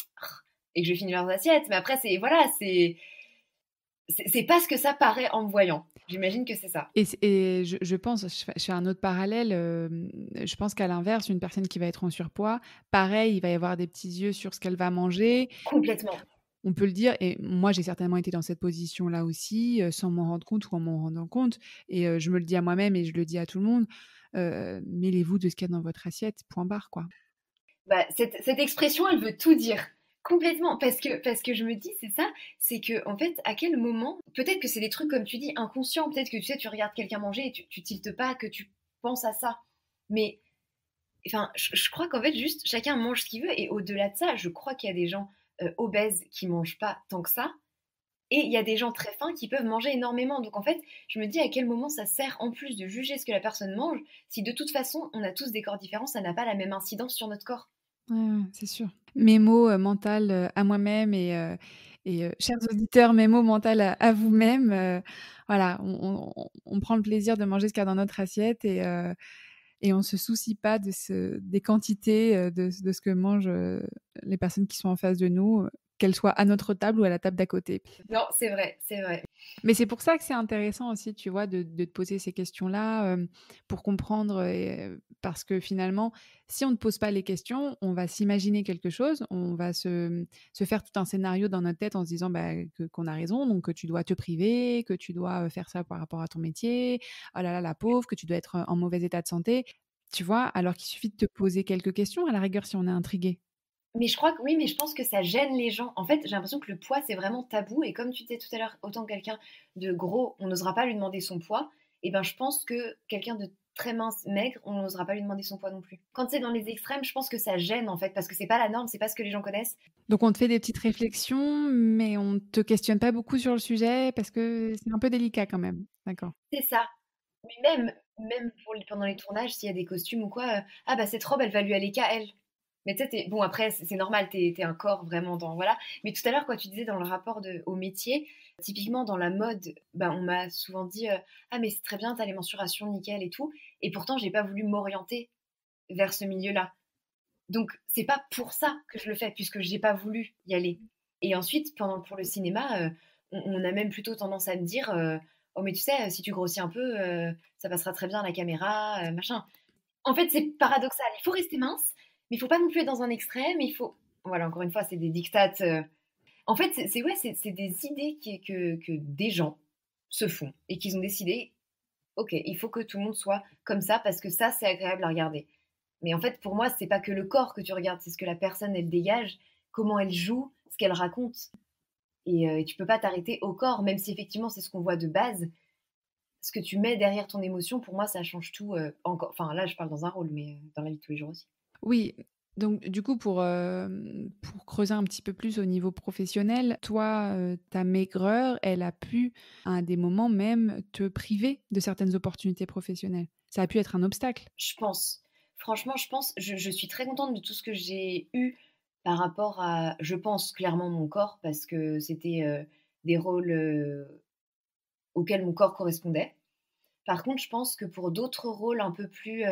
et que je finis leurs assiettes. Mais après c'est voilà, c'est pas ce que ça paraît en me voyant. J'imagine que c'est ça. Et je pense, je fais un autre parallèle, je pense qu'à l'inverse, une personne qui va être en surpoids, pareil, il va y avoir des petits yeux sur ce qu'elle va manger. Complètement. On peut le dire et moi, j'ai certainement été dans cette position-là aussi, sans m'en rendre compte ou en m'en rendant compte et je me le dis à moi-même et je le dis à tout le monde, mêlez-vous de ce qu'il y a dans votre assiette, point barre, quoi. Bah, cette expression, elle veut tout dire. Complètement. Parce que je me dis, c'est ça, c'est que, en fait, à quel moment, peut-être que c'est des trucs, comme tu dis, inconscients, peut-être que tu sais, tu regardes quelqu'un manger et tu tiltes pas que tu penses à ça. Mais, enfin, je crois qu'en fait, juste, chacun mange ce qu'il veut. Et au-delà de ça, je crois qu'il y a des gens obèses qui mangent pas tant que ça. Et il y a des gens très fins qui peuvent manger énormément. Donc en fait, je me dis à quel moment ça sert en plus de juger ce que la personne mange, si de toute façon on a tous des corps différents, ça n'a pas la même incidence sur notre corps. Ouais, ouais, c'est sûr. Mémo, mental, à moi-même chers auditeurs, mémo mental à vous-même, voilà, on prend le plaisir de manger ce qu'il y a dans notre assiette et on se soucie pas des quantités, de ce que mangent, les personnes qui sont en face de nous, qu'elles soient à notre table ou à la table d'à côté. Non, c'est vrai, c'est vrai. Mais c'est pour ça que c'est intéressant aussi, tu vois, de te poser ces questions-là, pour comprendre parce que finalement, si on ne pose pas les questions, on va s'imaginer quelque chose, on va se faire tout un scénario dans notre tête en se disant, bah, qu'on a raison, donc que tu dois te priver, que tu dois, faire ça par rapport à ton métier. Oh là là, la pauvre, que tu dois être, en mauvais état de santé. Tu vois? Alors qu'il suffit de te poser quelques questions, à la rigueur, si on est intrigué. Mais je crois que oui, mais je pense que ça gêne les gens. En fait, j'ai l'impression que le poids, c'est vraiment tabou. Et comme tu disais tout à l'heure, autant quelqu'un de gros, on n'osera pas lui demander son poids. Et ben, je pense que quelqu'un de très mince, maigre, on n'osera pas lui demander son poids non plus. Quand c'est dans les extrêmes, je pense que ça gêne en fait, parce que c'est pas la norme, c'est pas ce que les gens connaissent. Donc on te fait des petites réflexions, mais on ne te questionne pas beaucoup sur le sujet parce que c'est un peu délicat quand même. D'accord. C'est ça. Mais même pour pendant les tournages, s'il y a des costumes ou quoi, ah bah cette robe, elle va lui aller qu'à elle. Mais tu sais, bon après, c'est normal, t'es un corps vraiment dans, voilà. Mais tout à l'heure, quoi, tu disais dans le rapport au métier, typiquement dans la mode, bah, on m'a souvent dit, ah mais c'est très bien, t'as les mensurations nickel et tout. Et pourtant, j'ai pas voulu m'orienter vers ce milieu-là. Donc, c'est pas pour ça que je le fais, puisque j'ai pas voulu y aller. Et ensuite, pour le cinéma, on a même plutôt tendance à me dire, oh mais tu sais, si tu grossis un peu, ça passera très bien à la caméra, machin. En fait, c'est paradoxal. Il faut rester mince, mais il faut pas non plus être dans un extrême. Il faut, voilà, encore une fois, c'est des dictates. En fait, ouais, c'est des idées que des gens se font et qu'ils ont décidé. Ok, il faut que tout le monde soit comme ça parce que ça, c'est agréable à regarder. Mais en fait, pour moi, c'est pas que le corps que tu regardes, c'est ce que la personne elle dégage, comment elle joue, ce qu'elle raconte. Et tu peux pas t'arrêter au corps, même si effectivement c'est ce qu'on voit de base. Ce que tu mets derrière ton émotion, pour moi, ça change tout. Encore, enfin là, je parle dans un rôle, mais dans la vie de tous les jours aussi. Oui, donc du coup pour creuser un petit peu plus au niveau professionnel, toi, ta maigreur, elle a pu, à des moments même, te priver de certaines opportunités professionnelles? Ça a pu être un obstacle? Je pense. Franchement, je pense. Je suis très contente de tout ce que j'ai eu par rapport à, je pense, clairement mon corps, parce que c'était des rôles auxquels mon corps correspondait. Par contre, je pense que pour d'autres rôles un peu plus,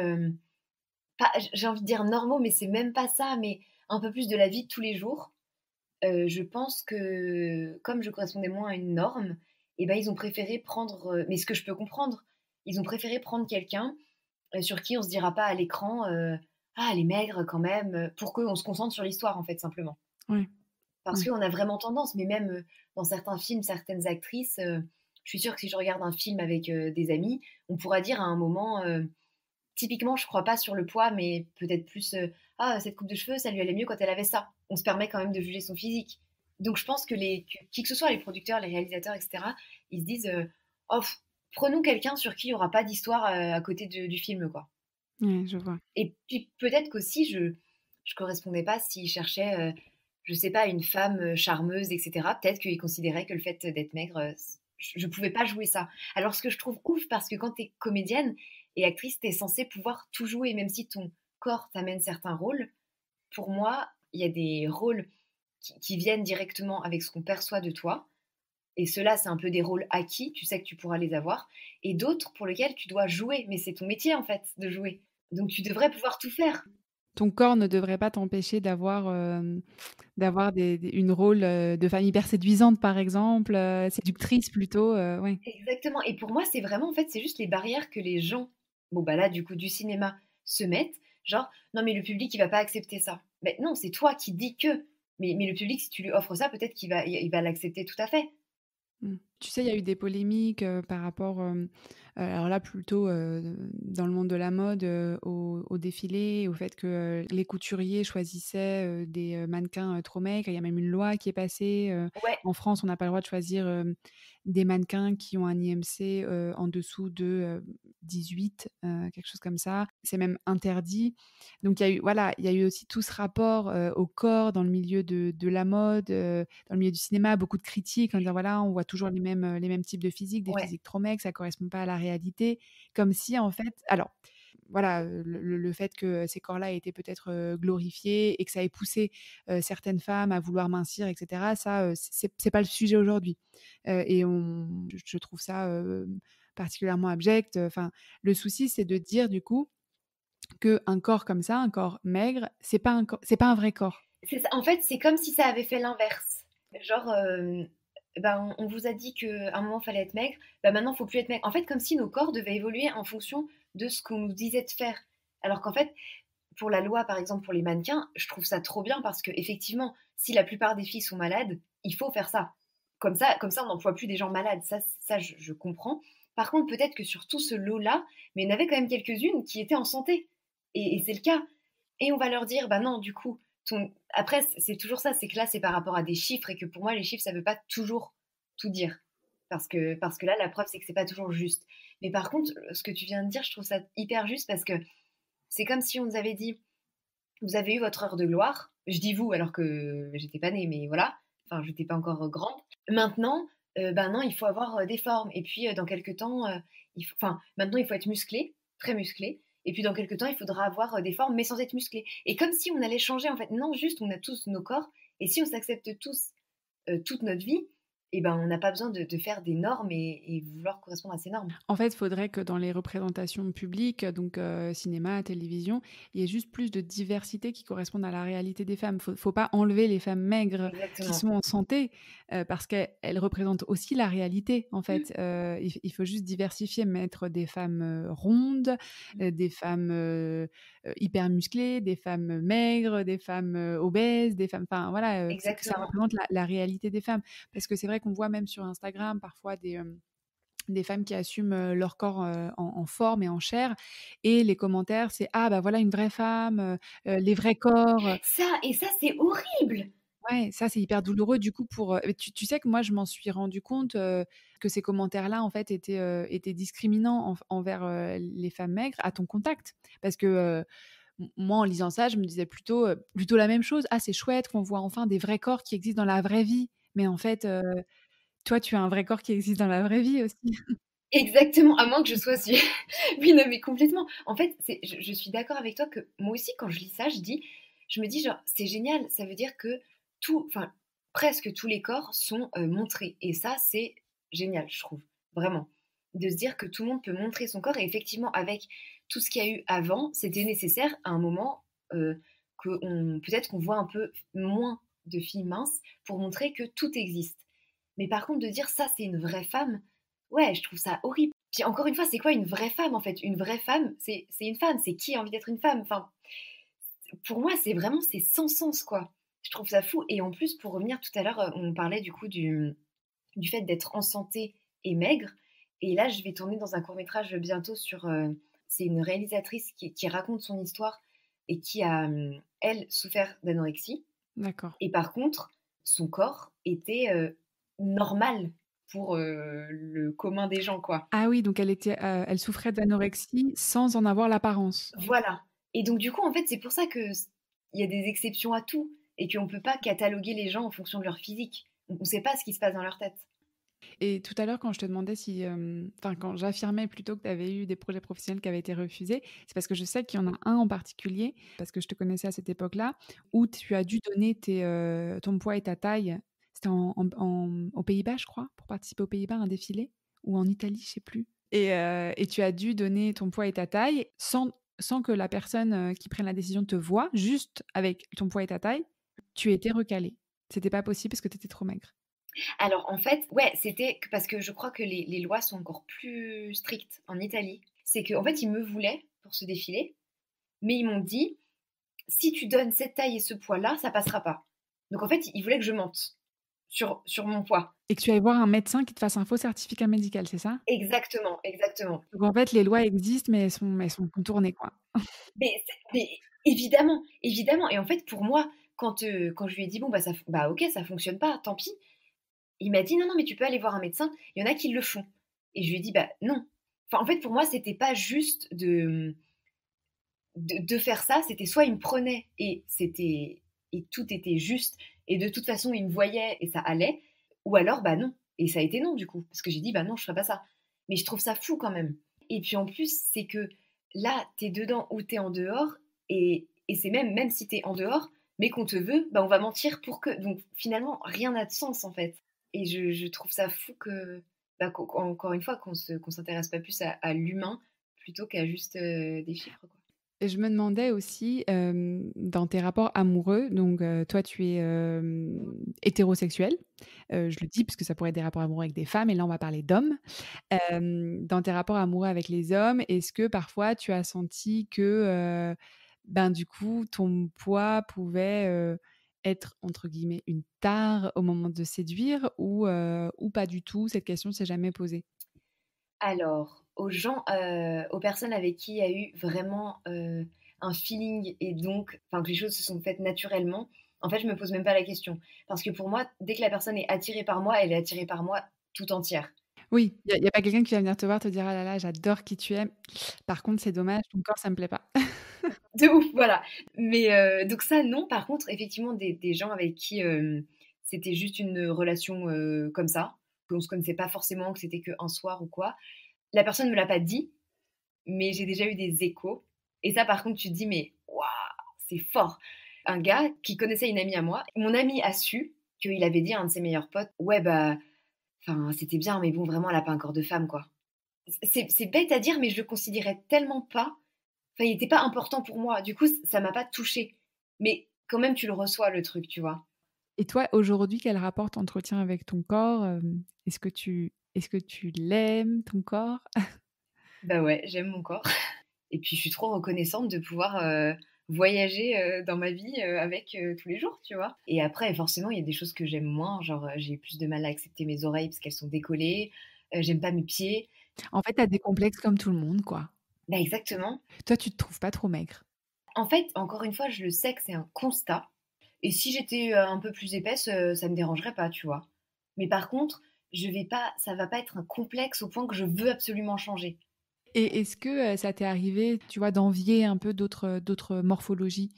pas, j'ai envie de dire normaux, mais c'est même pas ça, mais un peu plus de la vie de tous les jours, je pense que comme je correspondais moins à une norme, et ben, ils ont préféré prendre, mais ce que je peux comprendre, ils ont préféré prendre quelqu'un, sur qui on se dira pas à l'écran, «Ah, elle est maigre quand même», pour qu'on se concentre sur l'histoire, en fait, simplement. Ouais, Parce ouais. qu'on a vraiment tendance, mais même, dans certains films, certaines actrices, je suis sûre que si je regarde un film avec, des amis, on pourra dire à un moment, typiquement, je crois pas sur le poids, mais peut-être plus, «Ah, cette coupe de cheveux, ça lui allait mieux quand elle avait ça». On se permet quand même de juger son physique. Donc je pense que qui que ce soit, les producteurs, les réalisateurs et cetera, ils se disent, «Oh, prenons quelqu'un sur qui il y aura pas d'histoire, à côté du film, quoi». Ouais, je vois. Et puis peut-être qu'aussi je correspondais pas s'ils cherchaient, je sais pas, une femme, charmeuse et cetera. Peut-être qu'ils considéraient que le fait d'être maigre, je pouvais pas jouer ça. Alors ce que je trouve ouf, parce que quand tu es comédienne et actrice, tu es censée pouvoir tout jouer, même si ton corps t'amène certains rôles. Pour moi, il y a des rôles qui viennent directement avec ce qu'on perçoit de toi, et ceux-là, c'est un peu des rôles acquis, tu sais que tu pourras les avoir, et d'autres pour lesquels tu dois jouer, mais c'est ton métier en fait de jouer. Donc tu devrais pouvoir tout faire. ton corps ne devrait pas t'empêcher d'avoir une rôle, de femme hyper séduisante, par exemple, séductrice plutôt, ouais. Exactement et pour moi, c'est vraiment en fait, c'est juste les barrières que les gens, bon, bah, là, du coup, du cinéma, se mettent, genre: «Non, mais le public, il va pas accepter ça». Mais non, c'est toi qui dis que. Mais le public, si tu lui offres ça, peut-être qu'il va l'accepter tout à fait. Mmh. Tu sais, il y a eu des polémiques, par rapport, alors là plutôt, dans le monde de la mode, au défilé, au fait que, les couturiers choisissaient, des, mannequins, trop maigres. Il y a même une loi qui est passée, Ouais, en France, on n'a pas le droit de choisir, des mannequins qui ont un IMC, en dessous de, 18, quelque chose comme ça. C'est même interdit. Donc il y a eu voilà, il y a eu aussi tout ce rapport, au corps dans le milieu de la mode, dans le milieu du cinéma, beaucoup de critiques en disant: «Voilà, on voit toujours les mêmes types de physiques, des ouais. physiques trop maigres, ça correspond pas à la réalité». Comme si en fait alors voilà, le fait que ces corps-là aient été peut-être, glorifiés et que ça ait poussé, certaines femmes à vouloir mincir et cetera, ça, c'est pas le sujet aujourd'hui. Et je trouve ça, particulièrement abject, enfin, le souci, c'est de dire du coup qu'un corps comme ça, un corps maigre, c'est pas un vrai corps. C'est ça, en fait, c'est comme si ça avait fait l'inverse. Genre, ben, on vous a dit qu'à un moment, il fallait être maigre, bah, maintenant, il faut plus être maigre. En fait, comme si nos corps devaient évoluer en fonction de ce qu'on nous disait de faire. Alors qu'en fait, pour la loi, par exemple, pour les mannequins, je trouve ça trop bien parce qu'effectivement, si la plupart des filles sont malades, il faut faire ça. Comme ça, on n'emploie plus des gens malades. Ça je comprends. Par contre, peut-être que sur tout ce lot-là, mais il y en avait quand même quelques-unes qui étaient en santé. Et c'est le cas. Et on va leur dire, bah non, du coup, après, c'est toujours ça, c'est que là, c'est par rapport à des chiffres et que pour moi, les chiffres, ça ne veut pas toujours tout dire. Parce que là, la preuve, c'est que c'est pas toujours juste. Mais par contre, ce que tu viens de dire, je trouve ça hyper juste parce que c'est comme si on nous avait dit: «Vous avez eu votre heure de gloire». Je dis «vous» alors que j'étais pas née, mais voilà, enfin, j'étais pas encore, grande. Maintenant, bah, non, il faut avoir, des formes et puis, dans quelque temps, maintenant, il faut être musclé, très musclé et puis dans quelque temps, il faudra avoir, des formes mais sans être musclé et comme si on allait changer, en fait. Non, juste, on a tous nos corps et si on s'accepte tous, toute notre vie et ben, on n'a pas besoin de faire des normes et vouloir correspondre à ces normes. En fait, il faudrait que dans les représentations publiques, donc cinéma, télévision, il y ait juste plus de diversité qui corresponde à la réalité des femmes. Faut pas enlever les femmes maigres qui Exactement. sont en santé, parce qu'elles représentent aussi la réalité, en Mmh. fait. Il faut juste diversifier, mettre des femmes, rondes, Mmh. des femmes, hyper musclées, des femmes maigres, des femmes, obèses, des femmes enfin voilà, que ça Exactement. représente la réalité des femmes. Parce que c'est vrai qu'on voit même sur Instagram parfois des femmes qui assument, leur corps, en forme et en chair et les commentaires, c'est: «Ah bah, voilà une vraie femme, les vrais corps», Ça, c'est horrible! ouais, ça c'est hyper douloureux du coup pour, tu sais que moi je m'en suis rendu compte, que ces commentaires-là en fait étaient discriminants envers, les femmes maigres à ton contact. Parce que, moi en lisant ça, je me disais plutôt la même chose: «Ah c'est chouette qu'on voit enfin des vrais corps qui existent dans la vraie vie». Mais en fait, toi tu as un vrai corps qui existe dans la vraie vie aussi. Exactement, à moins que je sois su oui, non, mais complètement. En fait, je suis d'accord avec toi que moi aussi, quand je lis ça, je me dis genre: «C'est génial», ça veut dire que presque tous les corps sont, montrés et ça, c'est génial, je trouve, vraiment. De se dire que tout le monde peut montrer son corps et effectivement, avec tout ce qu'il y a eu avant, c'était nécessaire à un moment, peut-être qu'on voit un peu moins de filles minces pour montrer que tout existe. Mais par contre, de dire: «Ça, c'est une vraie femme», ouais, je trouve ça horrible. Puis encore une fois, c'est quoi une vraie femme en fait? Une vraie femme, c'est une femme, c'est qui a envie d'être une femme? Enfin, pour moi, c'est sans sens quoi. Je trouve ça fou et en plus pour revenir tout à l'heure, on parlait du coup du fait d'être en santé et maigre et là, je vais tourner dans un court-métrage bientôt sur, c'est une réalisatrice qui raconte son histoire et qui a, elle, souffert d'anorexie D'accord. et par contre, son corps était, normal pour, le commun des gens, quoi. Ah oui, donc elle souffrait d'anorexie sans en avoir l'apparence. Voilà et donc du coup, en fait, c'est pour ça que il y a des exceptions à tout et qu'on peut pas cataloguer les gens en fonction de leur physique. On sait pas ce qui se passe dans leur tête. Et tout à l'heure, quand je te demandais si, enfin, quand j'affirmais plutôt que tu avais eu des projets professionnels qui avaient été refusés, c'est parce que je sais qu'il y en a un en particulier, parce que je te connaissais à cette époque-là, où tu as dû donner ton poids et ta taille. C'était aux Pays-Bas, je crois, pour participer aux Pays-Bas à un défilé ou en Italie, je sais plus et tu as dû donner ton poids et ta taille sans sans que la personne, qui prenne la décision te voie, juste avec ton poids et ta taille, tu étais recalée. C'était pas possible parce que tu étais trop maigre. Alors en fait, ouais, c'était que parce que je crois que les lois sont encore plus strictes en Italie. C'est qu'en fait, ils me voulaient pour ce défilé, mais ils m'ont dit: «Si tu donnes cette taille et ce poids-là, ça passera pas». Donc en fait, ils voulaient que je mente sur mon poids. Et que tu ailles voir un médecin qui te fasse un faux certificat médical, c'est ça? Exactement, exactement. Donc en fait, les lois existent, mais elles sont contournées, quoi. Mais évidemment, évidemment et en fait, pour moi, quand je lui ai dit: «Bon, bah, bah, OK, ça fonctionne pas, tant pis». Il m'a dit: «Non, non, mais tu peux aller voir un médecin, il y en a qui le font» et je lui ai dit: «Bah, non». Enfin, en fait, pour moi, c'était pas juste de faire ça, c'était soit il me prenait et tout était juste et de toute façon, il me voyait et ça allait ou alors, bah, non et ça a été non, du coup, parce que j'ai dit: «Bah, non, je ferai pas ça». Mais je trouve ça fou quand même et puis, en plus, c'est que là, tu es dedans ou tu es en dehors et c'est même si tu es en dehors, mais qu'on te veut, bah, on va mentir pour que donc finalement, rien n'a de sens, en fait et je trouve ça fou que, bah, qu'encore une fois, qu'on s'intéresse pas plus à l'humain plutôt qu'à juste, des chiffres, quoi. Et je me demandais aussi, dans tes rapports amoureux, donc toi tu es, hétérosexuel, je le dis parce que ça pourrait être des rapports amoureux avec des femmes et là on va parler d'hommes. Dans tes rapports amoureux avec les hommes, est-ce que parfois tu as senti que, ben, du coup ton poids pouvait, être entre guillemets «une tare» au moment de séduire ou pas du tout? Cette question s'est jamais posée? Alors, aux personnes avec qui il y a eu vraiment, un feeling et donc enfin, que les choses se sont faites naturellement, en fait, je me pose même pas la question. Parce que pour moi, dès que la personne est attirée par moi, elle est attirée par moi tout entière. Oui, il y a pas quelqu'un qui va venir te voir te dire: «Ah là là, j'adore qui tu es. Par contre, c'est dommage, ton corps, ça me plaît pas». De ouf, voilà. Mais donc ça, non. Par contre, effectivement, des gens avec qui, c'était juste une relation, comme ça, qu'on se connaissait pas forcément, que c'était qu'un soir ou quoi. La personne me l'a pas dit, mais j'ai déjà eu des échos et ça, par contre, tu te dis: «Mais waouh, c'est fort!» Un gars qui connaissait une amie à moi, mon ami a su qu'il avait dit à un de ses meilleurs potes: «Ouais, bah, enfin, c'était bien, mais bon, vraiment, elle a pas un corps de femme, quoi». C'est bête à dire, mais je le considérais tellement pas. Enfin, il était pas important pour moi. Du coup, ça m'a pas touchée. Mais quand même, tu le reçois, le truc, tu vois? Et toi, aujourd'hui, quel rapport tu entretiens avec ton corps? Est-ce que tu l'aimes, ton corps? Bah, ouais, j'aime mon corps et puis je suis trop reconnaissante de pouvoir, voyager, dans ma vie, avec, tous les jours, tu vois? Et après, forcément, il y a des choses que j'aime moins, genre, j'ai plus de mal à accepter mes oreilles parce qu'elles sont décollées, j'aime pas mes pieds. En fait, tu as des complexes comme tout le monde, quoi. Bah, exactement. Toi, tu te trouves pas trop maigre. En fait, encore une fois, je le sais que c'est un constat et si j'étais, un peu plus épaisse, ça me dérangerait pas, tu vois? Mais par contre, je vais pas ça va pas être un complexe au point que je veux absolument changer. Et est-ce que, ça t'est arrivé, tu vois, d'envier un peu d'autres morphologies?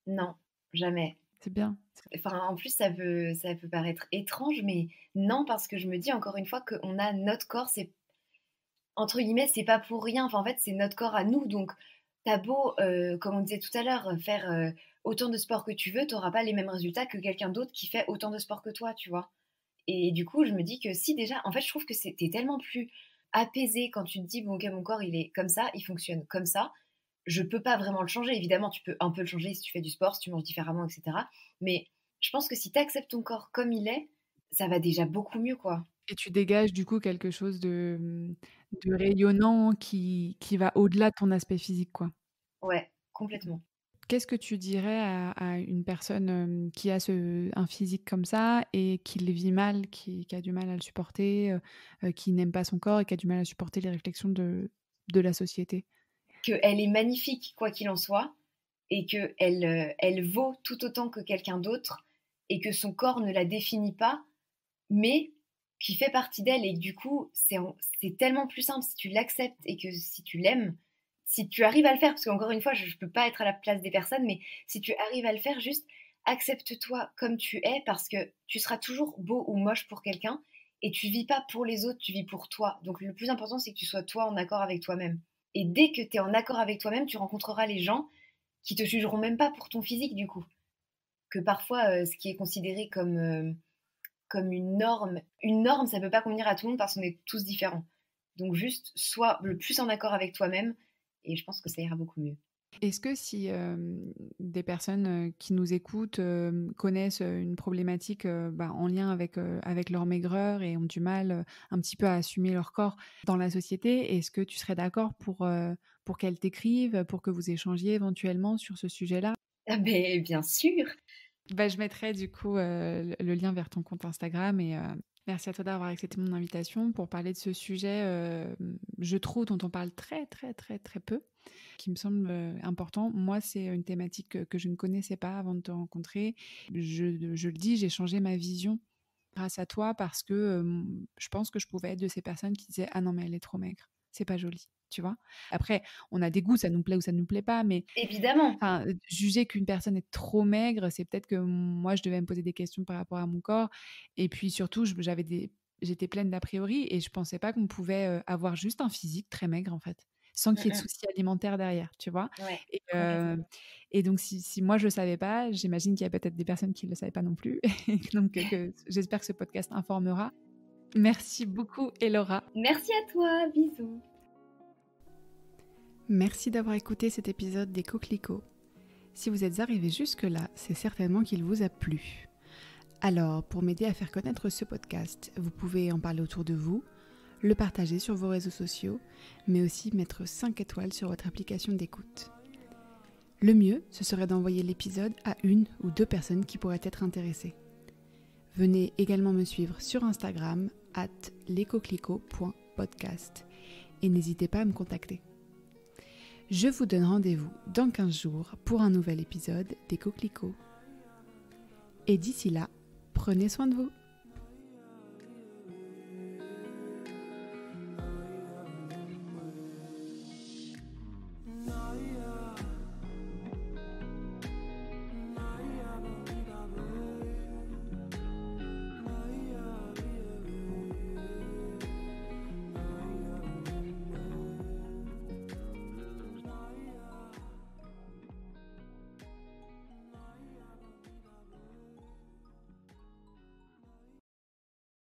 Non, jamais. C'est bien. Enfin, en plus, ça peut paraître étrange, mais non, parce que je me dis encore une fois qu'on a notre corps, c'est entre guillemets, «c'est pas pour rien». Enfin, en fait, c'est notre corps à nous, donc tu beau, comme on disait tout à l'heure, faire, autant de sport que tu veux, tu auras pas les mêmes résultats que quelqu'un d'autre qui fait autant de sport que toi, tu vois? Et du coup, je me dis que si déjà en fait, je trouve que tu tellement plus apaisé quand tu te dis: «Bon, OK, mon corps, il est comme ça, il fonctionne comme ça. Je peux pas vraiment le changer». Évidemment, tu peux un peu le changer si tu fais du sport, si tu manges différemment et cetera. Mais je pense que si tu acceptes ton corps comme il est, ça va déjà beaucoup mieux, quoi. Et tu dégages, du coup, quelque chose de, de rayonnant qui va au-delà de ton aspect physique, quoi. Ouais, complètement. Qu'est-ce que tu dirais à une personne, qui a un physique comme ça et qui le vit mal, qui a du mal à le supporter, qui n'aime pas son corps et qui a du mal à supporter les réflexions de la société? Qu'elle est magnifique quoi qu'il en soit et qu'elle, elle vaut tout autant que quelqu'un d'autre et que son corps ne la définit pas, mais qui fait partie d'elle et que du coup, c'est tellement plus simple si tu l'acceptes et que si tu l'aimes, si tu arrives à le faire, parce qu'encore une fois, je peux pas être à la place des personnes, mais si tu arrives à le faire, juste accepte-toi comme tu es parce que tu seras toujours beau ou moche pour quelqu'un et tu vis pas pour les autres, tu vis pour toi. Donc le plus important, c'est que tu sois toi en accord avec toi-même. Et dès que tu es en accord avec toi-même, tu rencontreras les gens qui te jugeront même pas pour ton physique du coup. Que parfois, ce qui est considéré comme une norme, ça peut pas convenir à tout le monde parce qu'on est tous différents. Donc juste sois le plus en accord avec toi-même et je pense que ça ira beaucoup mieux. Est-ce que si des personnes qui nous écoutent connaissent une problématique en lien avec leur maigreur et ont du mal un petit peu à assumer leur corps dans la société, est-ce que tu serais d'accord pour qu'elles t'écrivent, pour que vous échangiez éventuellement sur ce sujet-là? Ah beh, bien sûr! Je mettrai du coup le lien vers ton compte Instagram et merci à toi d'avoir accepté mon invitation pour parler de ce sujet, je trouve, dont on parle très, très, très, très peu, qui me semble important. Moi, c'est une thématique que je ne connaissais pas avant de te rencontrer. Je le dis, j'ai changé ma vision grâce à toi parce que je pense que je pouvais être de ces personnes qui disaient: «Ah non, mais elle est trop maigre, c'est pas joli», tu vois? Après, on a des goûts, ça nous plaît ou ça nous plaît pas, mais Évidemment. enfin, juger qu'une personne est trop maigre, c'est peut-être que moi, je devais me poser des questions par rapport à mon corps et puis surtout, j'étais pleine d'a priori et je pensais pas qu'on pouvait, avoir juste un physique très maigre, en fait, sans Mmh qu'il y ait de mh. soucis alimentaires derrière, tu vois? Ouais, Et complètement. et donc si moi je le savais pas, j'imagine qu'il y a peut-être des personnes qui le savaient pas non plus et donc que j'espère que ce podcast informera. Merci beaucoup Elora. Merci à toi, bisous. Merci d'avoir écouté cet épisode des Coquelicots. Si vous êtes arrivé jusque-là, c'est certainement qu'il vous a plu. Alors, pour m'aider à faire connaître ce podcast, vous pouvez en parler autour de vous, le partager sur vos réseaux sociaux, mais aussi mettre 5 étoiles sur votre application d'écoute. Le mieux, ce serait d'envoyer l'épisode à 1 ou 2 personnes qui pourraient être intéressées. Venez également me suivre sur Instagram @lescoquelicots.podcast et n'hésitez pas à me contacter. Je vous donne rendez-vous dans 15 jours pour un nouvel épisode des Coquelicots. Et d'ici là, prenez soin de vous.